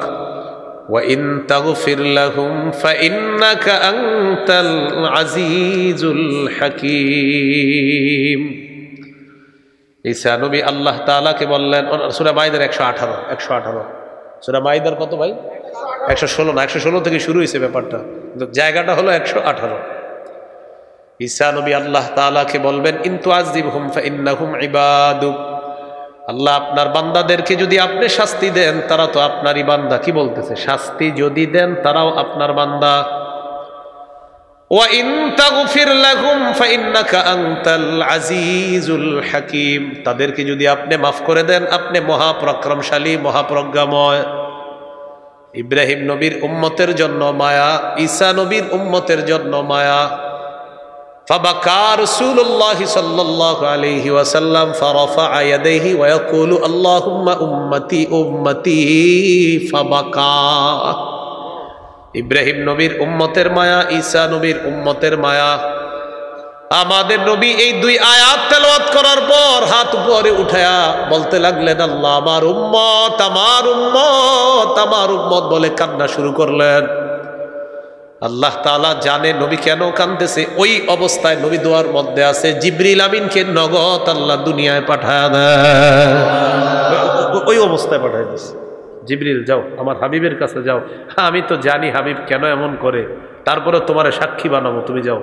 ওয়া ইন তাগফির লাহুম ফাইন্নাকা আনতাল আজিজুল হাকীম। ঈসা নবী আল্লাহ তাআলাকে বললেন, সূরা মাঈদার 118 সূরা মাঈদার কত ভাই? 116 না, 116 থেকে শুরু হয়েছে ব্যাপারটা, কিন্তু জায়গাটা হলো 118। ঈসা নবী আল্লাহ তাআলাকে বলবেন, ইন তুআযিবহুম ফাইন্নাহুম ইবাদুক, আল্লাহ আপনার বান্দাদেরকে যদি আপনি শাস্তি দেন, তারা তো আপনারই বান্দা। কি বলতেছে? শাস্তি যদি দেন তারাও আপনার বান্দা। ওয়া ইন তাগফির লাহুম ফাইন্নাকা আনতাল আজিজুল হাকীম, তাদেরকে যদি আপনি মাফ করে দেন, আপনি মহাপরাক্রমশালী, মহাপ্রজ্ঞাময়। ইব্রাহিম নবীর উম্মতের জন্য মায়া, ঈসা নবীর উম্মতের জন্য মায়া। ফাবাকা রাসূলুল্লাহ সাল্লাল্লাহু আলাইহি ওয়াসাল্লাম ফারাফা ইয়াদাইহি ওয়া ইয়াকুলু আল্লাহুম্মা উম্মতি উম্মতি, ফাবাকা। ইব্রাহিম নবীর উম্মতের মায়া, ঈসা নবীর উম্মতের মায়া। আমাদের নবী এই দুই আয়াত তেলাওয়াত করার পর হাত উপরে উঠায়া বলতে লাগলেন, আল্লাহ আমার উম্মত, আমার উম্মত, আমার উম্মত বলে কান্না শুরু করলেন। আল্লাহ তাআলা জানে নবী কেন কাঁদতেছে। ওই অবস্থায় নবী দোয়ার মধ্যে আছে, জিবরিল আমিনকে নগদ আল্লাহ দুনিয়ায় পাঠায় দেয়। ওই অবস্থায় পাঠাই দিস, জিবরিল যাও আমার হাবিবের কাছে যাও, হ্যাঁ আমি তো জানি হাবিব কেন এমন করে, তারপরে তোমার সাক্ষী বানাবো, তুমি যাও।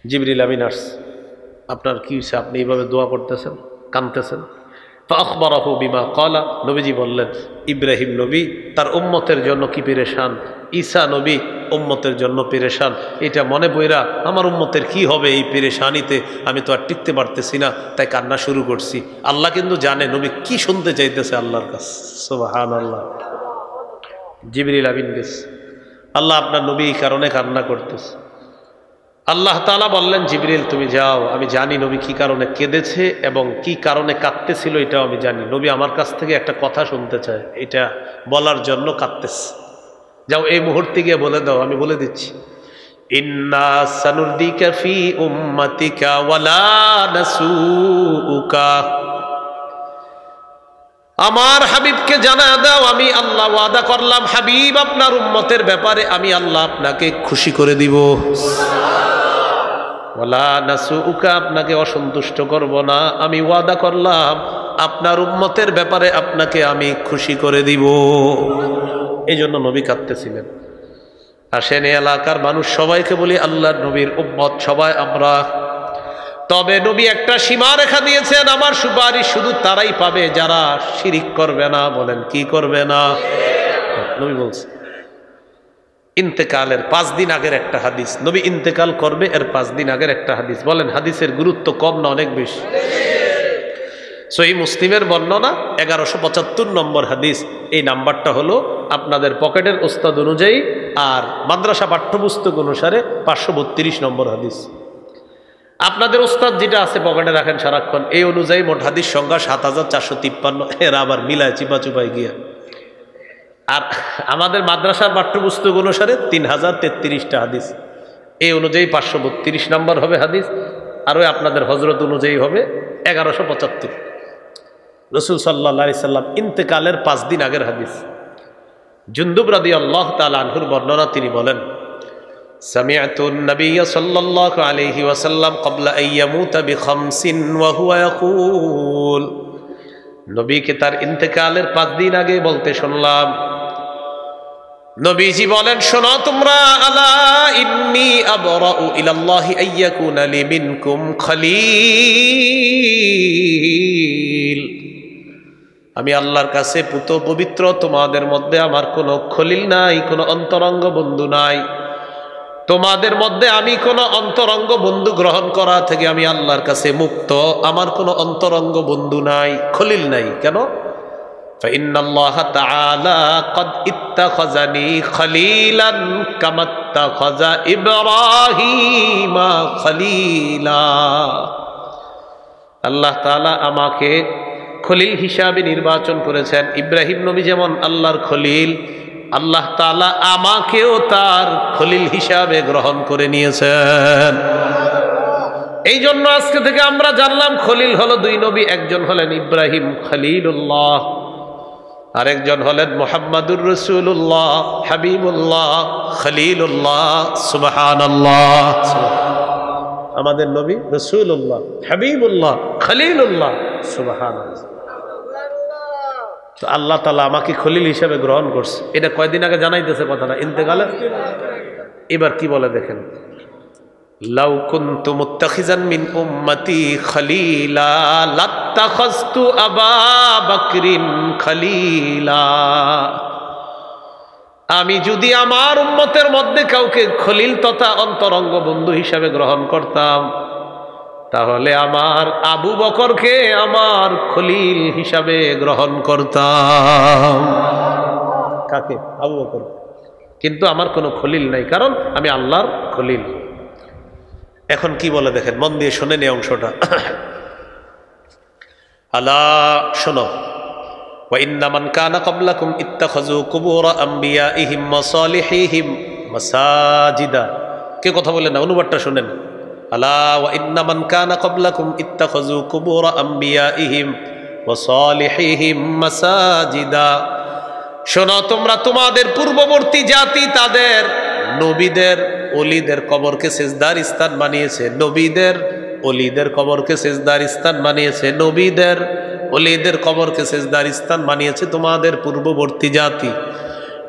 জিবরিল আমিন আস, আপনার কি হয়েছে, আপনি এইভাবে দোয়া করতেছেন, কাঁদতেছেন? ফাখবারাহু বিমা ক্বালা, নবীজি বললেন ইব্রাহিম নবী তার উম্মতের জন্য কি পেরেশান, ঈসা নবী উম্মতের জন্য পেরেশান, এটা মনে পইরা আমার উম্মতের কি হবে এই পেরেশানিতে, আমি তো আর টিকতে পারতেছি না, তাই কান্না শুরু করছি। আল্লাহ কিন্তু জানে নবী কি শুনতে চাইতেছে আল্লাহর কাছে। সুবহানাল্লাহ। জিবরিল আমিন গেছে, আল্লাহ আপনার নবী এই কারণে কান্না করতেছে। আল্লাহ তাআলা বললেন জিবরিল তুমি যাও, আমি জানি নবী কি কারণে কেঁদেছে এবং কি কারণে কাঁদতেছিল এটাও আমি জানি, নবী আমার কাছ থেকে একটা কথা শুনতে চায়, এটা বলার জন্য কাঁদতেছে। যাও এই মুহূর্তে গিয়ে বলে দাও, আমি বলে দিচ্ছি, ইন্না সানুরদিকা ফি উম্মাতিকা ওয়ালা নাসুউকা, আমার হাবিবকে জানা দাও আমি আল্লাহ ওয়াদা করলাম হাবিব আপনার উম্মতের ব্যাপারে আমি আল্লাহ আপনাকে খুশি করে দিব, ওয়ালা নাসুউকা আপনাকে অসন্তুষ্ট করব না, আমি ওয়াদা করলাম আপনার উম্মতের ব্যাপারে আপনাকে আমি খুশি করে দিব। এই জন্য নবী কাঁদতেছিলেন। আসেন এই এলাকার মানুষ সবাইকে বলি আল্লাহর নবীর উম্মত সবাই আমরা, তবে নবী একটা সীমারেখা দিয়েছেন, আমার সুপারিশ শুধু তারাই পাবে যারা শিরিক করবে না। বলেন কি করবে না? নবী বলছে ইন্তেকালের 5 দিন আগের একটা হাদিস, নবী ইন্তেকাল করবে এর 5 দিন আগের একটা হাদিস। বলেন হাদিসের গুরুত্ব কম না অনেক বেশি? সহিহ মুসলিমের বর্ণনা 1175 নম্বর হাদিস। এই নাম্বারটা হলো আপনাদের পকেটের ওস্তাদ অনুযায়ী আর মাদ্রাসা পাঠ্যপুস্তক অনুসারে 532 নম্বর হাদিস। আপনাদের ওস্তাদ যেটা আছে পকেটে রাখেন সারাক্ষণ, এই অনুযায়ী মোট হাদিস সংখ্যা 7453। এরা আবার মিলায় চিপা চুপাই গিয়া। আর আমাদের মাদ্রাসার পাঠ্যপুস্তক অনুসারে 3033টা হাদিস, এই অনুযায়ী 532 নম্বর হবে হাদিস। আর ওই আপনাদের হজরত অনুযায়ী হবে 1175। রাসূল সাল্লাল্লাহু আলাইহি সাল্লাম ইন্তেকালের 5 দিন আগের হাদিস। জুনদুব রাদিয়াল্লাহু তাআলা আনহুর বর্ণনা, তিনি বলেন সামি'তু an-nabiyya sallallahu alayhi wa sallam qabla an yamuta bi 5 wa huwa yaqul, নবীকে তার ইন্তেকালের 5 দিন আগে বলতে শুনলাম। নবীজি বলেন শোনো তোমরা, আলা ইন্নী আবরাউ ইলাল্লাহি আইয়াকুনা লি মিনকুম খলিল, আমি আল্লাহর কাছে পুত পবিত্র, তোমাদের মধ্যে আমার কোনো খলিল নাই, কোনো অন্তরঙ্গ বন্ধু নাই। তোমাদের মধ্যে আমি কোনো অন্তরঙ্গ বন্ধু গ্রহণ করা থেকে আমি আল্লাহর কাছে মুক্ত, আমার কোনো অন্তরঙ্গ বন্ধু নাই, খলিল নাই। কেন? ফাইন্নাল্লাহা তাআলা ক্বাদ ইত্তাখাযানি খলিলান কামা ইত্তাখাযা ইব্রাহিমা খলিলা, আল্লাহ তাআলা আমাকে খলিল হিসাবে নির্বাচন করেছেন। ইব্রাহিম নবী যেমন আল্লাহর খলিল, আল্লাহ তাআলা আমাকেও তার খলিল হিসাবে গ্রহণ করে নিয়েছেন। এই জন্য আজকে থেকে আমরা জানলাম খলিল হলো 2 নবী, একজন হলেন ইব্রাহিম খলিলুল্লাহ, আরেকজন হলেন মুহাম্মাদুর রাসূলুল্লাহ হাবিবুল্লাহ খলিলুল্লাহ। সুবহানাল্লাহ। আমাদের নবী রাসূলুল্লাহ হাবিবুল্লাহ খলিলুল্লাহ। সুবহানাল্লাহ। তো আল্লাহ তাআলা আমাকে খলিল হিসেবে গ্রহণ করছে, এটা কয়দিন আগে জানাইতেছে কথাটা ইন্তেকালে। এবার কি বলে দেখেন, লাউ কুনতু মুত্তাখিজান মিন উম্মতি খলিলা লাত্তাখাযতু আবা বকরিন খলিলা, আমি যদি আমার উম্মতের মধ্যে কাউকে খলিল তথা অন্তরঙ্গ বন্ধু হিসাবে গ্রহণ করতাম, তাহলে আমার আবু বকরকে আমার খলিল হিসাবে গ্রহণ করতাম। কাকে? আবু বকর। কিন্তু আমার কোনো খলিল নাই, কারণ আমি আল্লাহর খলিল। এখন কি বলে দেখেন, মন দিয়ে শোনেন এই অংশটা। আলা শোনো, ওয়া ইন্না মান কানা ক্বাবলাকুম ইত্তাখাযু কুবুর আমবিয়াইহিম ওয়া সালিহিহিম মাসাজিদা। কে কথা বলেন না, অনুবাদটা শুনেন। আলা ওয়া ইন্না মান কানা ক্বাবলাকুম ইত্তাখাযু কুবুর আমবিয়াইহিম ওয়া সালিহিহিম মাসাজিদা, শোনো তোমরা তোমাদের পূর্ববর্তী জাতি তাদের নবীদের ওলিদের কবরকে সেজদার স্থান বানিয়েছে, নবীদের ওলিদের কবরকে সেজদার স্থান বানিয়েছে, নবীদের ওলিদের কবরকে সিজদার স্থান বানিয়েছে তোমাদের পূর্ববর্তী জাতি।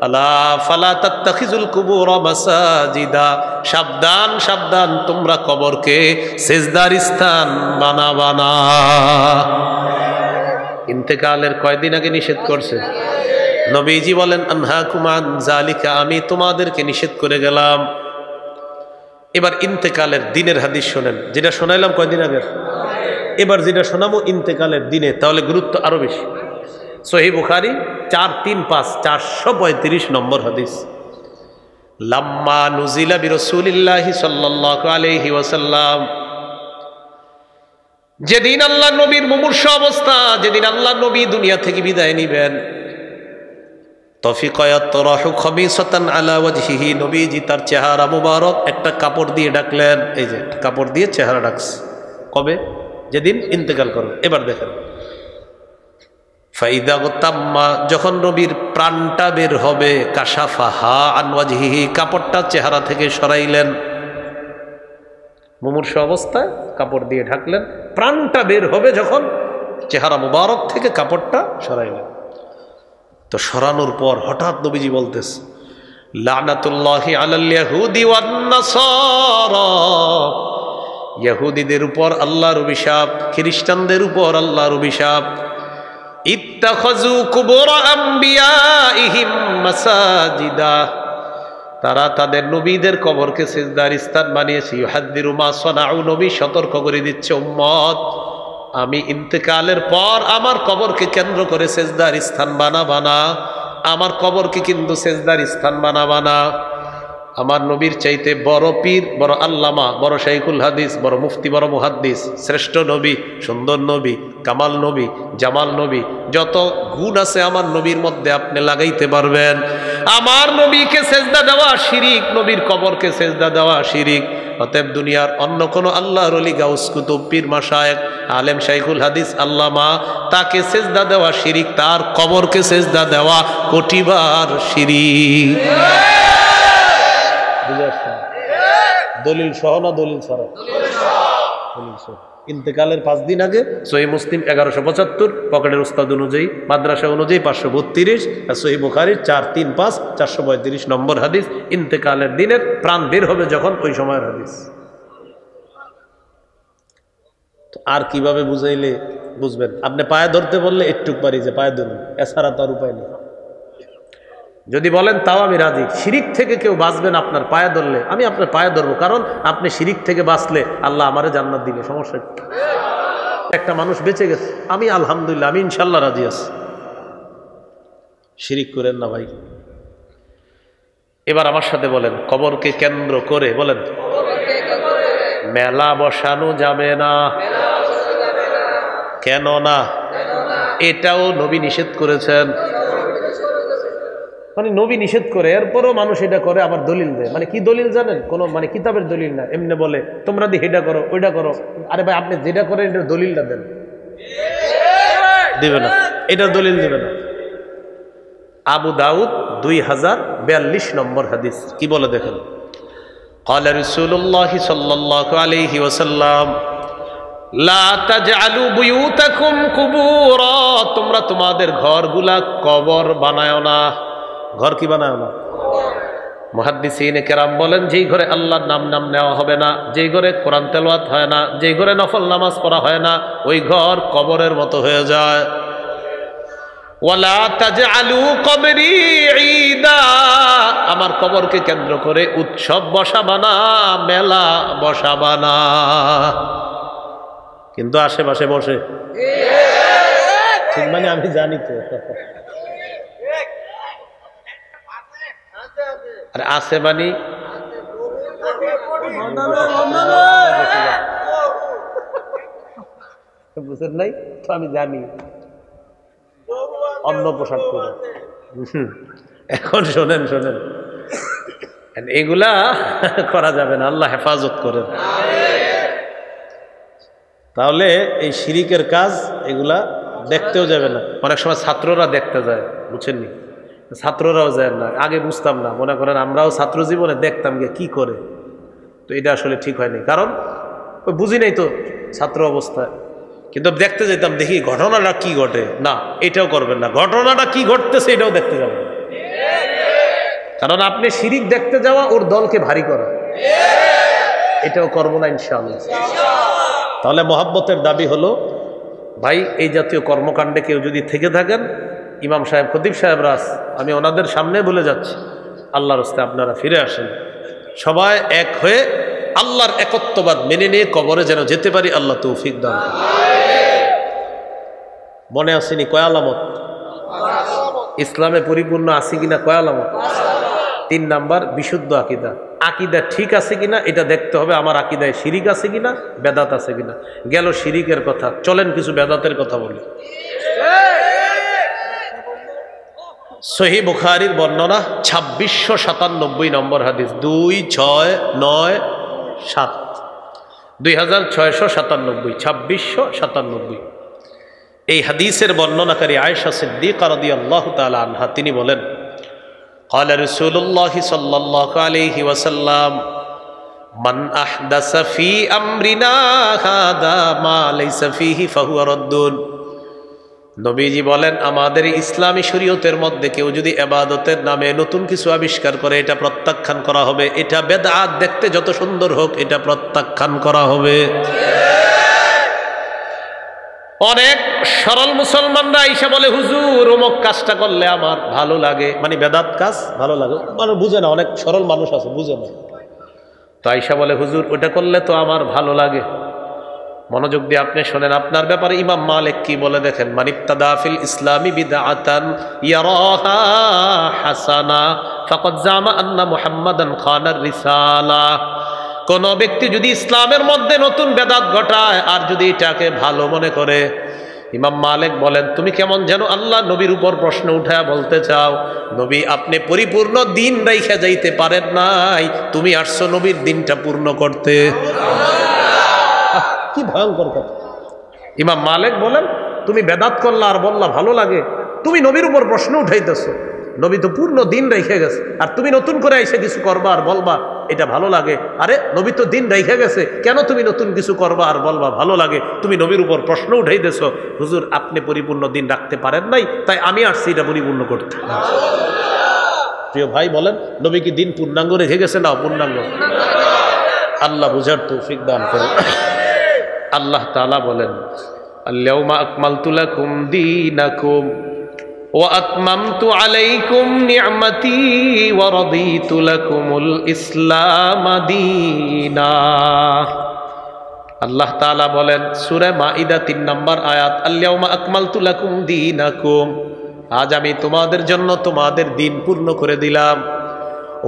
আলা ফালা তাত্তাখিজুল কুবুর মাসাজিদা, সাবধান সাবধান, তোমরা কবরকে সিজদার স্থান বানাবা না। ইন্তেকালের কয়দিন আগে নিষেধ করছে নবীজি বলেন, আনহাকুম আন যালিকা, আমি তোমাদেরকে নিষেধ করে গেলাম। এবার ইন্তেকালের দিনের হাদিস শোনেন, যেটা শোনাইলাম কয়দিন আগে, এবার যেটা শোনাবো ইন্তেকালের দিনে, তাহলে গুরুত্ব আরো বেশি। সহিহ বুখারী 435 435 নম্বর হাদিস। লাম্মা নুজিলা বিরাসূলিল্লাহি সাল্লাল্লাহু আলাইহি ওয়াসাল্লাম, যেদিন আল্লাহ নবীর মুমূর্ষ অবস্থা, যেদিন আল্লাহ নবী দুনিয়া থেকে বিদায় নিবেন, তফিকা ইয়াতরাহু খামিসাতান আলা ওয়াজহিহি, নবীজি তার চেহারা মুবারক একটা কাপড় দিয়ে ঢাকলেন। এই যে কাপড় দিয়ে চেহারা ঢাকছে, কবে? যেদিন ইন্তেকাল করো। এবার দেখেন, ফাইদা গোতাম্মা, যখন নবীর প্রাণটা বের হবে, কাশাফাহা আন ওয়াজহিহি, কাপড়টা চেহারা থেকে সরাইলেন। মুমূর্ষ অবস্থায় কাপড় দিয়ে ঢাকলেন, প্রাণটা বের হবে যখন, চেহারা মুবারক থেকে কাপড়টা সরাইলেন। তো সরানোর পর হঠাৎ নবীজি বলতেছে, লানাতুল্লাহি আলাল ইয়াহুদি ওয়ান নাসারা, ইহুদিদের উপর আল্লাহর অভিশাপ, খ্রিস্টানদের উপর আল্লাহর অভিশাপ। ইত্তাখাযু কুবুর আমবিয়াইহিম মাসাজিদা, তারা তাদের নবীদের কবরকে সিজদার স্থান বানিয়েছে। ইউহাদ্দিরু মা সানাউ, নবী সতর্ক করে দিচ্ছে, উম্মত আমি ইন্তেকালের পর আমার কবরকে কেন্দ্র করে সিজদার স্থান বানাবা না, আমার কবরকে কিন্তু সিজদার স্থান বানাবা না। আমার নবীর চাইতে বড় পীর, বড় আল্লামা, বড় শাইখুল হাদিস, বড় মুফতি, বড় মুহাদ্দিস, শ্রেষ্ঠ নবী, সুন্দর নবী, কামাল নবী, জামাল নবী, যত গুণ আছে আমার নবীর মধ্যে আপনি লাগাইতে পারবেন। আমার নবীকে সেজদা দেওয়া শিরিক, নবীর কবরকে সেজদা দেওয়া শিরিক। অতএব দুনিয়ার অন্য কোনো আল্লাহর ওলি, গাউস, কুতুব, পীর, মাশায়েখ, আলেম, শাইখুল হাদিস, আল্লামা, তাকে সেজদা দেওয়া শিরিক, তার কবরকে সেজদা দেওয়া কোটিবার শিরিক। দলিল সহ না দলিল ছাড়া? দলিল সহ। ইন্তেকালের 5 দিন আগে সহিহ মুসলিম 1175, পকেটের উস্তাদ অনুযায়ী, মাদ্রাসা অনুযায়ী 532, আর সহিহ বুখারী 435 435 নম্বর হাদিস। ইন্তেকালের দিনের প্রাণ বের হবে যখন, ওই সময়ের হাদিস। আর কিভাবে বুঝাইলে বুঝবেন? আপনি পায়ে ধরতে বললে একটু পারি যে পায়ে ধরুন, এছাড়া তো আর উপায় নেই। যদি বলেন তাও আমি রাজি। শিরিক থেকে কেউ বাঁচবেন আপনার পায়ে ধরলে, আমি আপনার পায়ে ধরবো, কারণ আপনি শিরিক থেকে বাঁচলে আল্লাহ আমারে জান্নাত দিবে, সমস্যা কি? একটা মানুষ বেঁচে গেছে, আমি আলহামদুলিল্লাহ, আমি ইনশাল্লাহ রাজি আছি। শিরিক করেন না ভাই। এবার আমার সাথে বলেন, কবরকে কেন্দ্র করে বলেন, মেলা বসানো যাবে না। কেন না? এটাও নবী নিষেধ করেছেন। মানে নবী নিষেধ করে, এরপরও মানুষ এটা করে, আবার দলিল দেয়। মানে কি দলিল জানেন? কোনো মানে কিতাবের দলিল না, এমনি বলে তোমরা দিয়ে এটা করো, ওইটা করো। আরে ভাই, আপনি যেটা করেন এটার দলিলটা দেন। দিবে না, এটার দলিল দিবে না। আবু দাউদ 2042 নম্বর হাদিস কি বলে দেখেন, ক্বালা রাসূলুল্লাহ সাল্লাল্লাহু আলাইহি ওয়াসাল্লাম, লা তাজআলু বুয়ুতাকুম কুবুরা, তোমরা তোমাদের ঘরগুলা কবর বানায়ো না। ঘর কি বানায় না? মুহাদ্দিসিনে কেরাম বলেন, যেই ঘরে আল্লাহর নাম নেওয়া হবে না, যেই ঘরে কোরআন তেলাওয়াত হয় না, যেই ঘরে নফল নামাজ পড়া হয় না, ওই ঘর কবরের মতো হয়ে যায়। ওয়ালা তাজআলু কবরি ঈদা, আমার কবরকে কেন্দ্র করে উৎসব বসাবা না, মেলা বসাবা না। কিন্তু আশেপাশে বসে, ঠিক মানে আমি জানি তো। আর আছে বানি বুঝেন নাই তো, আমি জানি অন্য পোশাক করে। এখন শোনেন শোনেন, এগুলা করা যাবে না, আল্লাহ হেফাজত করেন। তাহলে এই শিরিকের কাজ এগুলা দেখতেও যাবে না। অনেক সময় ছাত্ররা দেখতে যায়, বুঝছেননি? ছাত্ররাও যায় না, আগে বুঝতাম না, মনে করেন আমরাও ছাত্র জীবনে দেখতাম গিয়ে কি করে। তো এটা আসলে ঠিক হয়নি, কারণ ওই বুঝি নাই তো ছাত্র অবস্থায়। কিন্তু দেখতে যেতাম, দেখি ঘটনাটা কি ঘটে, না এটাও করবেন না, ঘটনাটা কি ঘটতেছে এটাও দেখতে যাবেন। কারণ আপনি শিরিক দেখতে যাওয়া ওর দলকে ভারী করা, এটাও করবো না ইনশাআল্লাহ। তাহলে মহাব্বতের দাবি হলো, ভাই এই জাতীয় কর্মকাণ্ডে কেউ যদি থেকে থাকেন, ইমাম সাহেব, খতিব সাহেব রাস, আমি ওনাদের সামনে বলে যাচ্ছি, আল্লাহর রাস্তায় আপনারা ফিরে আসেন, সবাই এক হয়ে আল্লাহর একত্ববাদ মেনে নিয়ে কবরে যেন যেতে পারি, আল্লাহ তৌফিক দান করেন। মনে আসেনি কয় আলামত? ইসলামে পরিপূর্ণ আছে কিনা কয় আলামত? 3 নাম্বার, বিশুদ্ধ আকীদা। আকীদা ঠিক আছে কিনা এটা দেখতে হবে, আমার আকীদায় শিরিক আছে কিনা, বেদাত আছে কিনা। গেল শিরিকের কথা, চলেন কিছু বেদাতের কথা বলি। সহিহ বুখারীর বর্ণনা 2697 নম্বর হাদিস, 2697 2697 এই হাদিসের বর্ণনাকারী আয়েশা সিদ্দিকা রাদিয়াল্লাহু তাআলা আনহা, তিনি বলেন, قال رسول الله صلى الله عليه وسلم من أحدث في أمرنا هذا ما ليس فيه فهو رد। নবীজি বলেন, আমাদের ইসলামী শরীয়তের মধ্যে কেউ যদি ইবাদতের নামে নতুন কিছু আবিষ্কার করে, এটা প্রত্যাখ্যান করা হবে। এটা বেদআত, দেখতে যত সুন্দর হোক, এটা প্রত্যাখ্যান করা হবে। অনেক সরল মুসলমানরা আইসা বলে, হুজুর অমুক কাজটা করলে আমার ভালো লাগে, মানে বেদাত কাজ ভালো লাগে, মানুষ বুঝে না, অনেক সরল মানুষ আছে বুঝে না, তো আইসা বলে, হুজুর ওটা করলে তো আমার ভালো লাগে। মনোযোগ দিয়ে আপনি শোনেন, আপনার ব্যাপারে ইমাম মালিক কি বলে দেখেন, মান ইবতাদা ফিল ইসলামি বিদআতান ইয়ারাহা হাসানা ফাকাদ জামা আন্না মুহাম্মাদান খানার রিসালা। কোন ব্যক্তি যদি ইসলামের মধ্যে নতুন বেদাত ঘটায় আর যদি এটাকে ভালো মনে করে, ইমাম মালিক বলেন, তুমি কেমন যেন আল্লাহ নবীর উপর প্রশ্ন উঠায় বলতে চাও, নবী আপনি পরিপূর্ণ দিন রাইখা যাইতে পারেন নাই, তুমি আসছো নবীর দিনটা পূর্ণ করতে। কি ভয়ঙ্কর কথা! ইমাম মালিক বলেন, তুমি বেদাত করলা আর বললা ভালো লাগে, তুমি নবীর উপর প্রশ্ন উঠাইতেছো, নবী তো পূর্ণ দিন রেখে গেছে, আর তুমি নতুন করে এসে কিছু করবা আর বলবা এটা ভালো লাগে। আরে নবী তো দিন রেখে গেছে, কেন তুমি নতুন কিছু করবা আর বলবা ভালো লাগে? তুমি নবীর উপর প্রশ্ন উঠাইতেছো, হুজুর আপনি পরিপূর্ণ দিন রাখতে পারেন নাই, তাই আমি আসছি এটা পরিপূর্ণ করতে। প্রিয় ভাই বলেন, নবী কি দিন পূর্ণাঙ্গ রেখে গেছে না অপূর্ণাঙ্গ? আল্লাহ বুঝার তৌফিক দান করুন। আল্লাহ তাআলা বলেন, আল-ইয়াওমা আকমালতু লাকুম দীনাকুম ওয়া আতমামতু আলাইকুম নি'মাতি ওয়া রাদিতু লাকুমুল ইসলাম দীনা। আল্লাহ তাআলা বলেন সূরা মাইদা 3 নম্বর আয়াত, আল-ইয়াওমা আকমালতু লাকুম দীনাকুম, আজ আমি তোমাদের জন্য তোমাদের দিন পূর্ণ করে দিলাম।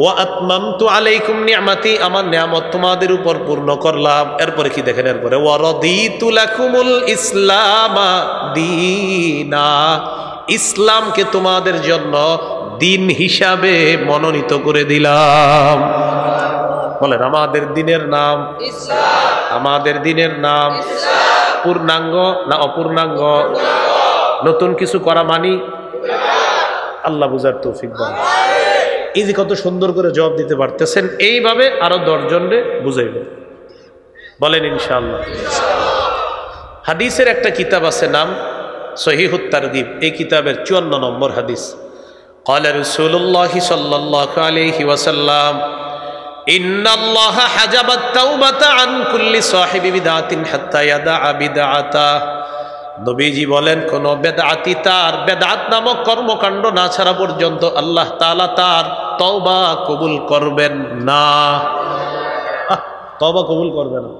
ওয়া আতমামতু আলাইকুম নি'মাতি, আমার নিয়ামত তোমাদের উপর পূর্ণ করলাম। এরপরে কি দেখেন, এরপরে ওয়া রাদিতু লাকুমুল ইসলাম দীনা, ইসলামকে তোমাদের জন্য দিন হিসাবে মনোনীত করে দিলাম। বলেন, আমাদের দিনের নাম ইসলাম, আমাদের দিনের নাম ইসলাম। পূর্ণাঙ্গ না অপূর্ণাঙ্গ? নতুন কিছু করা মানি? আল্লাহ বুঝার তৌফিক দান। এই যে কত সুন্দর করে জবাব দিতে পারতেছেন, এইভাবে আরো 10 জনরে বুঝাইবেন, বলেন ইনশাআল্লাহ। হাদিসের একটা কিতাব আছে, নাম সহিহুত তারগিব, এই কিতাবের 54 নম্বর হাদিস। ক্বালা রাসূলুল্লাহ সাল্লাল্লাহু আলাইহি ওয়াসাল্লাম, ইন্নাল্লাহা হাজাবাত তাওবাতা আন কুল্লি সাহিবি বিদআতিন হাত্তা ইয়াদা বিদআতা। নবীজি বলেন, কোন বেদআতি তার বেদআত নামক কর্মকাণ্ড না ছাড়া পর্যন্ত আল্লাহ তাআলা তার তওবা কবুল করবেন না। তওবা কবুল করবেন না।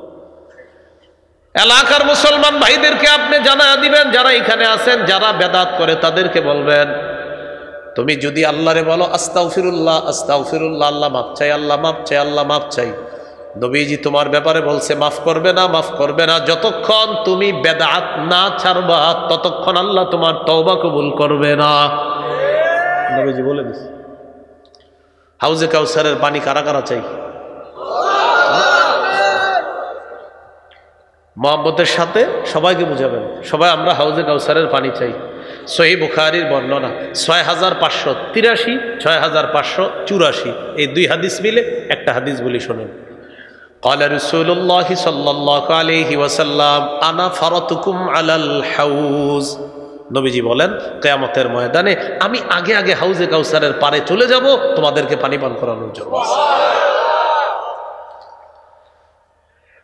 এলাকার মুসলমান ভাইদেরকে আপনি জানায়া দিবেন, যারা এখানে আছেন যারা বেদাত করে তাদেরকে বলবেন, তুমি যদি আল্লাহরে বলো আস্তাগফিরুল্লাহ আস্তাগফিরুল্লাহ, আল্লাহ মাফ চাই, আল্লাহ মাফ চাই, আল্লাহ মাফ চাই, নবীজি তোমার ব্যাপারে বলছে মাফ করবে না, মাফ করবে না। যতক্ষণ তুমি বেদাত না ছাড়বা ততক্ষণ আল্লাহ তোমার তওবা কবুল করবে না। নবীজি বলে দিছে। হাউজে কাউসারের পানি কারা কারা চাই? মহব্বতের সাথে সবাইকে বুঝাবেন, সবাই আমরা হাউজে কাউসারের পানি চাই। সহিহ বুখারীর বর্ণনা 6583, 6584, এই 2 হাদিস মিলে একটা হাদিস বলি শোনেন। قال رسول الله صلى الله عليه وسلم انا فرطكم على الحوض নবীজি বলেন কিয়ামতের ময়দানে আমি আগে আগে হাউজে কাউসারের পারে চলে যাব তোমাদেরকে পানি পান করানোর জন্য।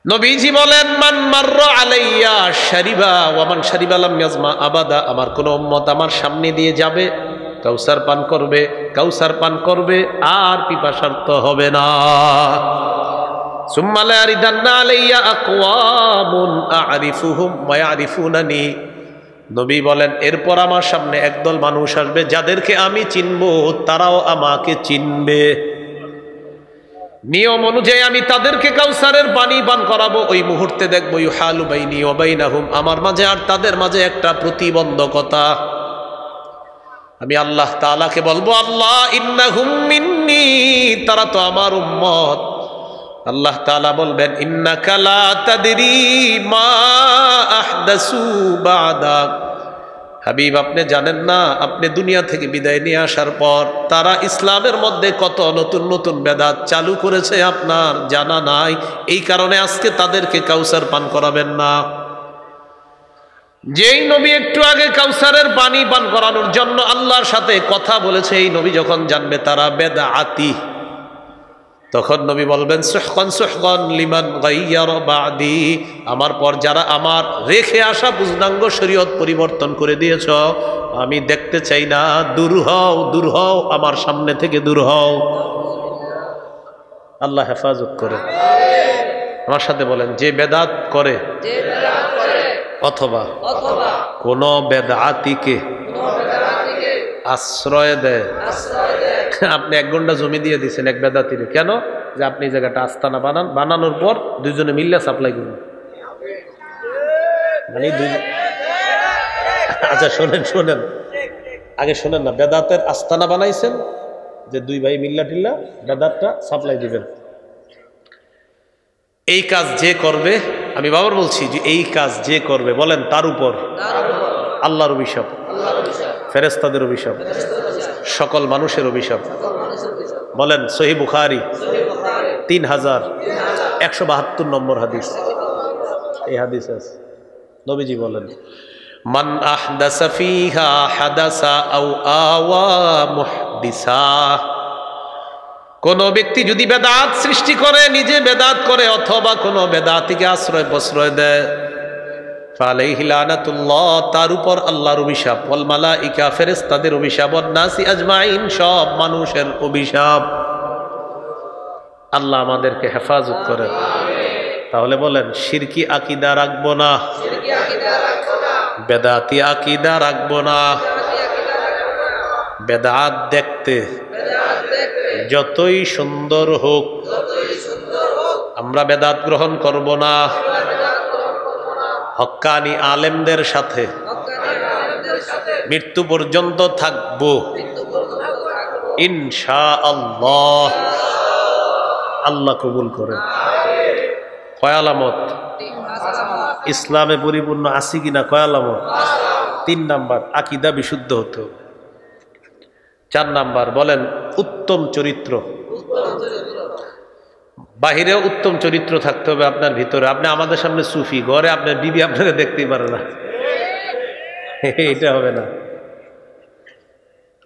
নবীজি বলেন মান মাররা আলাইয়া শারিবা ওয়া মান শারিবা লাম ইয়াজমা আবাদা, আমার কোন উম্মত আমার সামনে দিয়ে যাবে, কাউসার পান করবে, কাউসার পান করবে, আর পিপাসার্ত হবে না। সুম্মা লা ইয়ারিদান্না আলাইয়া আকওয়ামুন আ'রিফুহুম ওয়া ইয়ারিফুনানি, নবী বলেন এরপর আমার সামনে একদল মানুষ আসবে যাদেরকে আমি চিনব, তারাও আমাকে চিনবে। নিয়ম অনুযায়ী আমি তাদেরকে কাউসারের পানি পান করাবো। ওই মুহূর্তে দেখবো ইউহালু বাইনি ওয়া বাইনাহুম, আমার মাঝে আর তাদের মাঝে একটা প্রতিবন্ধকতা। আমি আল্লাহ তাআলাকে বলবো আল্লাহ ইন্নাহুম মিন্নি, তারা তো আমার উম্মত। আল্লাহ তাআলা বলবেন ইন্নাকা লা তাদরি মা আহদাসু বাদাক, হাবিব আপনি জানেন না, আপনি দুনিয়া থেকে বিদায় নিয়ে আসার পর তারা ইসলামের মধ্যে কত নতুন নতুন বেদাত চালু করেছে আপনার জানা নাই, এই কারণে আজকে তাদেরকে কাউসার পান করাবেন না। যেই নবী একটু আগে কাউসারের পানি পান করানোর জন্য আল্লাহর সাথে কথা বলেছে, এই নবী যখন জানবে তারা বেদাআতি, তখন নবী বলবেন সুহকান সুহকান লিমান গায়্যারা বাদি, আমার পর যারা আমার রেখে আসা পূর্ণাঙ্গ শরীয়ত পরিবর্তন করে দিয়েছ, আমি দেখতে চাই না, দূর হও, দূর হও, আমার সামনে থেকে দূর হও। আল্লাহ হেফাজত করে। আমার সাথে বলেন যে বেদাত করে অথবা কোন বেদাতিকে আশ্রয় দেয়, আপনি 1 ঘন্টা জমি দিয়ে দিচ্ছেন এক বেদাতিরে, কেন? যে আপনি এই জায়গাটা আস্তানা বানান, বানানোর পর দুইজনে মিললে সাপ্লাই করুন। মানে আচ্ছা শোনেন শোনেন, আগে শোনেন না, বেদাতের আস্তানা বানাইছেন যে 2 ভাই মিল্লা টিল্লা বেদাতটা সাপ্লাই দিবেন। এই কাজ যে করবে, আমি বাবার বলছি যে এই কাজ যে করবে, বলেন তার উপর আল্লাহর অভিশাপ, ফেরেশতাদের অভিশাপ, সকল মানুষের অভিশাপ। বলেন সহিহ বুখারী 3172 নম্বর হাদিস, এই হাদিস আছে। নবীজি বলেন মান আহদাসা ফিহা হাদাসা আও আওয়া মুহদিসা, কোন ব্যক্তি যদি বেদাত সৃষ্টি করে, নিজে বেদাত করে, অথবা কোন বেদাতিকে আশ্রয় প্রশ্রয় দেয়, ফালাইহি লানাতুল্লাহ, তার উপর আল্লাহর অভিশাপ, ওয়াল মালাইকা, ফেরেশতাদের অভিশাপ, ওয়ান নাসি আজমাইন, সব মানুষের অভিশাপ। আল্লাহ আমাদেরকে হেফাজত করেন। তাহলে বলেন শিরকি আকীদা রাখবো না, বেদাতি আকীদা রাখবো না। বেদাত দেখতে যতই সুন্দর হোক আমরা বেদাত গ্রহণ করব না। হক্কানি আলেমদের সাথে মৃত্যু পর্যন্ত থাকব ইনশাআল্লাহ। আল্লাহ কবুল করেন। কয় আলামত? ইসলামে পরিপূর্ণ আছি কিনা কয় আলামত? 3 নাম্বার, আকীদা বিশুদ্ধ হতে হবে। 4 নাম্বার বলেন উত্তম চরিত্র। বাহিরেও উত্তম চরিত্র থাকতে হবে আপনার ভিতরে। আপনি আমাদের সামনে সুফি, ঘরে আপনার বিবি আপনাকে দেখতেই পারে না, এটা হবে না।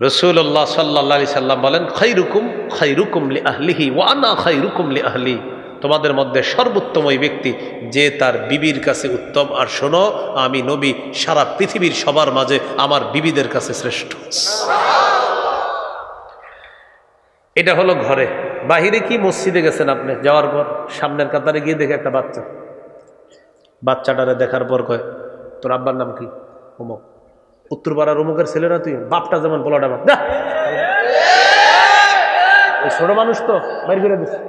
রাসূলুল্লাহ সাল্লাল্লাহু আলাইহি সাল্লাম বলেন খায়রুকুম খায়রুকুম লিআহলিহি ওয়া আনা খায়রুকুম লিআহলি, তোমাদের মধ্যে সর্বোত্তম ওই ব্যক্তি যে তার বিবির কাছে উত্তম। আর শোনো, আমি নবী সারা পৃথিবীর সবার মাঝে আমার বিবিদের কাছে শ্রেষ্ঠ। এটা হলো ঘরে। বাহিরে কি? মসজিদে গেছেন আপনি, যাওয়ার পর সামনের কাতারে গিয়ে দেখে একটা বাচ্চাটারে দেখার পর কয় তোর আব্বার নাম কি? অমুক। উত্তরপাড়ার অমুকের ছেলে না তুই? বাপটা যেমন পোলাটা বাপ, ছোট মানুষ তো বাইর করে দিচ্ছে।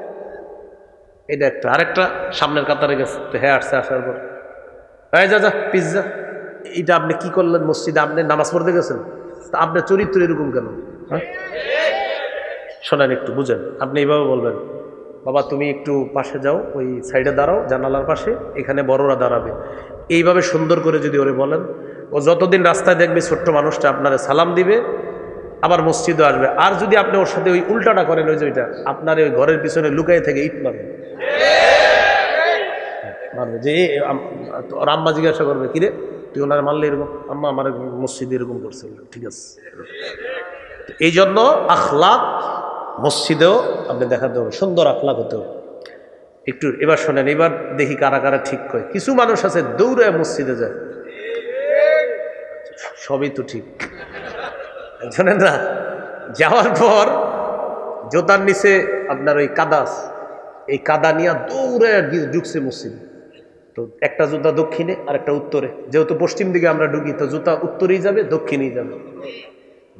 এটা একটা। আরেকটা সামনের কাতারে গেছে, তো হ্যাঁ আসছে, আসার পর যা পিজ্জা। এটা আপনি কি করলেন? মসজিদে আপনি নামাজ পড়তে গেছেন, তা আপনার চরিত্র এরকম কেন? হ্যাঁ শোনেন, একটু বুঝেন। আপনি এইভাবে বলবেন, বাবা তুমি একটু পাশে যাও, ওই সাইডে দাঁড়াও, জানালার পাশে, এখানে বড়রা দাঁড়াবে। এইভাবে সুন্দর করে যদি ওরে বলেন, ও যতদিন রাস্তায় দেখবে ছোট্ট মানুষটা আপনারে সালাম দিবে, আবার মসজিদও আসবে। আর যদি আপনি ওর সাথে ওই উল্টাটা করেন, ওই যে ওইটা আপনার ওই ঘরের পিছনে লুকাই থেকে ইট মারবেন। মারবে যে ওর আম্মা জিজ্ঞাসা করবে কিরে তুই ওনার মারলে এরকম, আম্মা আমার মসজিদে এরকম করছে, ঠিক আছে। এই জন্য আখলাক মসজিদেও আপনি দেখাতে হবে, সুন্দর আখলাক হতে হবে। একটু এবার শোনেন, এবার দেখি কারা কারা ঠিক কয়। কিছু মানুষ আছে দৌড়ে মসজিদে যায়, সবই তো ঠিক, শোনেন না, যাওয়ার পর জোতার নিচে আপনার ওই কাদাস, এই কাদা নিয়ে দৌড়ে ঢুকছে মসজিদে। তো একটা জুতা দক্ষিণে আর একটা উত্তরে, যেহেতু পশ্চিম দিকে আমরা ঢুকি তো জুতা উত্তরেই যাবে দক্ষিণেই যাবে।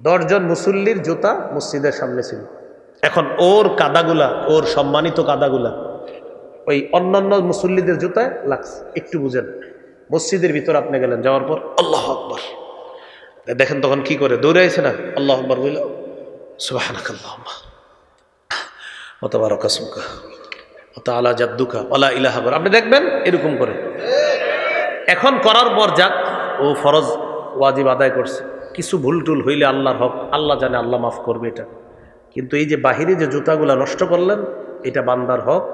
10 জন মুসল্লির জুতা মসজিদের সামনে ছিল। এখন ওর কাদাগুলা, ওর সম্মানিত কাদাগুলা ওই অন্যান্য মুসল্লিদের জুতায় লাগছে। একটু বুঝেন, মসজিদের ভিতর আপনি গেলেন, যাওয়ার পর আল্লাহু আকবার দেখেন, তখন কি করে দৌড়ে আইছে না, আল্লাহু আকবার বলল সুবহানাকাল্লাহুম্মা ওয়া তাবারাকা ইসমুকা ওয়া তাআলা জাদ্দুকা ওয়া লা ইলাহা ইল্লা, আপনি দেখবেন এরকম করে। এখন করার পর যাক, ও ফরজ ওয়াজিব আদায় করছে, কিছু ভুল টুল হইলে আল্লাহর হক, আল্লাহ জানে, আল্লাহ মাফ করবে এটা। কিন্তু এই যে বাহিরে যে জুতাগুলা নষ্ট করলেন, এটা বান্দার হক।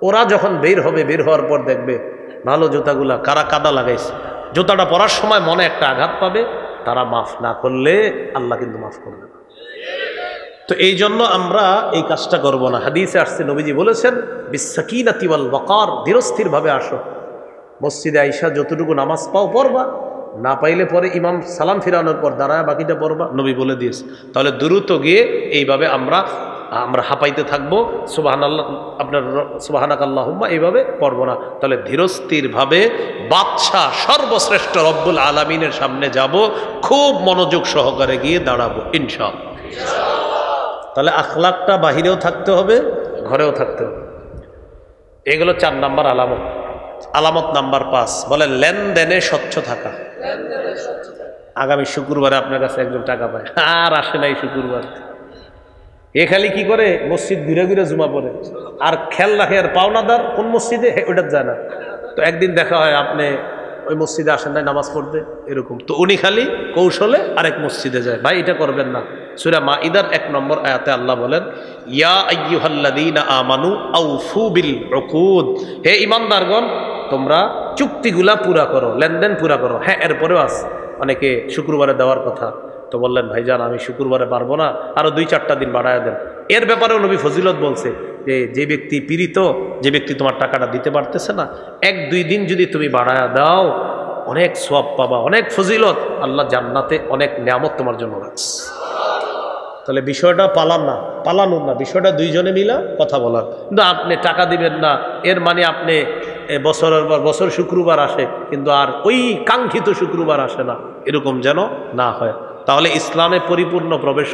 ওরা যখন বের হবে, বের হওয়ার পর দেখবে ভালো জুতাগুলা কারা কাদা লাগাইছে, জুতাটা পরার সময় মনে একটা আঘাত পাবে, তারা মাফ না করলে আল্লাহ কিন্তু মাফ করবে না। তো এই জন্য আমরা এই কাজটা করব না। হাদিসে আসছে, নবীজি বলেছেন বিসাকিনাতি ওয়াল ওয়াকার, ধীরস্থিরভাবে আসো মসজিদে, আইসা যতটুকু নামাজ পাও পড়বা, না পাইলে পরে ইমাম সালাম ফিরানোর পর দাঁড়ায় বাকিটা পড়বা, নবী বলে দিয়েছে। তাহলে দ্রুত গিয়ে এইভাবে আমরা হাঁপাইতে থাকবো, সুবহানাল্লাহ আপনার সুবহানাকাল্লাহুম্মা এইভাবে পড়বো না। তাহলে ধীরস্থিরভাবে বাদশাহ সর্বশ্রেষ্ঠ রব্বুল আলামিনের সামনে যাব, খুব মনোযোগ সহকারে গিয়ে দাঁড়াবো ইনশাআল্লাহ। তাহলে আখলাকটা বাহিরেও থাকতে হবে, ঘরেও থাকতে হবে। এগুলো 4 নাম্বার আলামত। আলামত নাম্বার 5 বলে লেনদেনে স্বচ্ছ থাকা। আগামী শুক্রবারে আপনার কাছে একজন টাকা পায়, আর আসে নাই শুক্রবার, এ খালি কি করে মসজিদ ঘুরে ঘুরে জুমা পড়ে, আর খেয়াল রাখে আর পাওনাদার কোন মসজিদে ওটা যায় না। তো একদিন দেখা হয় আপনি ওই মসজিদে আসেন নাই নামাজ পড়তে, এরকম, তো উনি খালি কৌশলে আরেক মসজিদে যায়। ভাই এটা করবেন না। সূরা মাইদার 1 নম্বর আয়াতে আল্লাহ বলেন, ইয়া আইয়ুহাল্লাযীনা আমানু আউফু বিল উকুদ, হে ঈমানদারগণ তোমরা চুক্তিগুলা পুরা করো, লেনদেন পুরা করো। হ্যাঁ, এরপরেও আছে অনেকে শুক্রবারে দেওয়ার কথা, তো বললেন ভাইজান আমি শুক্রবারে পারবো না, আরো 2-4টা দিন বাড়ায় দেন। এর ব্যাপারেও নবী ফজিলত বলছে যে যে ব্যক্তি পীড়িত, যে ব্যক্তি তোমার টাকাটা দিতে পারতেছে না, 1-2 দিন যদি তুমি বাড়ায় দাও অনেক সওয়াব পাবা, অনেক ফজিলত, আল্লাহ জান্নাতে অনেক নিয়ামত তোমার জন্য রাখছে। তাহলে বিষয়টা পালানোর না, বিষয়টা দুইজনে মিলা কথা বলার। কিন্তু আপনি টাকা দিবেন না, এর মানে আপনি বছরের পর বছর শুক্রবার আসে কিন্তু আর ওই কাঙ্ক্ষিত শুক্রবার আসে না, এরকম যেন না হয়। তাহলে ইসলামে পরিপূর্ণ প্রবেশ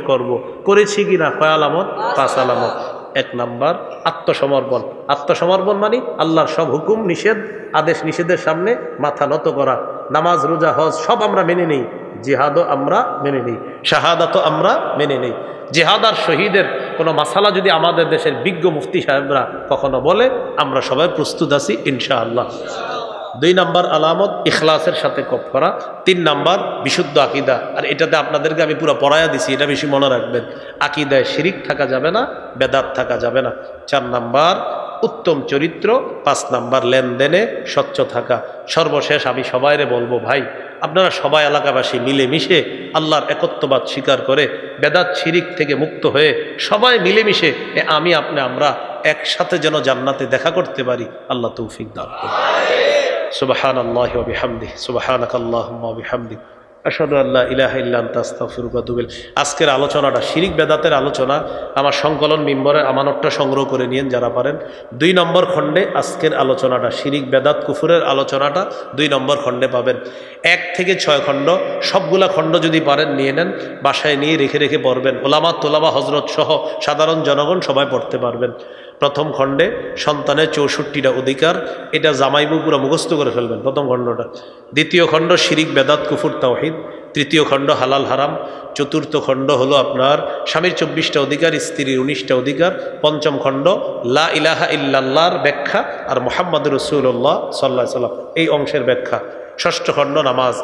করেছি কিনা? কয় আলামত? 5 আলামত। 1 নাম্বার আত্মসমর্পণ। আত্মসমর্পণ মানে আল্লাহর সব হুকুম নিষেধ, আদেশ নিষেধের সামনে মাথা নত করা। নামাজ রোজা হজ সব আমরা মেনে নিই, জিহাদও আমরা মেনে নিই, শাহাদাতও আমরা মেনে নিই। জিহাদ আর শহীদের কোনো মাসালা যদি আমাদের দেশের বিজ্ঞ মুফতি সাহেবরা কখনো বলে, আমরা সবাই প্রস্তুত আছি ইনশাআল্লাহ। 2 নাম্বার আলামত ইখলাসের সাথে কফ করা। 3 নাম্বার বিশুদ্ধ আকীদা। আর এটাতে আপনাদেরকে আমি পুরো পড়ায়া দিছি, এটা বেশি মনে রাখবেন। আকীদায় শিরিক থাকা যাবে না, বেদাত থাকা যাবে না। 4 নাম্বার উত্তম চরিত্র। 5 নাম্বার লেনদেনে স্বচ্ছ থাকা। সর্বশেষ আমি সবাইরে বলবো, ভাই আপনারা সবাই এলাকাবাসী মিলেমিশে আল্লাহর একত্ববাদ স্বীকার করে বেদাত শিরিক থেকে মুক্ত হয়ে সবাই মিলেমিশে আমরা একসাথে যেন জান্নাতে দেখা করতে পারি। আল্লাহ তৌফিক দান করুন। সুবহানাল্লাহি ওয়া বিহামদিহি, সুবহানাকাল্লাহুম্মা ওয়া বিহামদিক, আশহাদু আল্লা ইলাহা ইল্লা আনতা আস্তাগফিরুকা ওয়া আতুবু ইলাইক। আজকের আলোচনাটা শিরিক বেদাতের আলোচনা। আমার সংকলন মিম্বরের আমানতটা সংগ্রহ করে নিয়েন যারা পারেন। 2 নম্বর খণ্ডে আজকের আলোচনাটা, শিরিক বেদাত কুফুরের আলোচনাটা 2 নম্বর খণ্ডে পাবেন। 1 থেকে 6 খণ্ড, সবগুলা খণ্ড যদি পারেন নিয়ে নেন, বাসায় নিয়ে রেখে রেখে পড়বেন। ওলামা তোলাবা হজরত সহ সাধারণ জনগণ সবাই পড়তে পারবেন। প্রথম খণ্ডে সন্তানের 64টা অধিকার, এটা জামাইবু পুরো মুখস্থ করে ফেলবেন প্রথম খণ্ডটা। দ্বিতীয় খণ্ড শিরিক বেদাত কুফুর তাওহীদ। তৃতীয় খণ্ড হালাল হারাম। চতুর্থ খণ্ড হলো আপনার স্বামীর 24টা অধিকার, স্ত্রীর 19টা অধিকার। পঞ্চম খণ্ড লা ইলাহা ইল্লাল্লাহর ব্যাখ্যা আর মুহাম্মদুর রাসূলুল্লাহ সাল্লাল্লাহু আলাইহি ওয়াসাল্লাম এই অংশের ব্যাখ্যা। ষষ্ঠ খণ্ড নামাজ।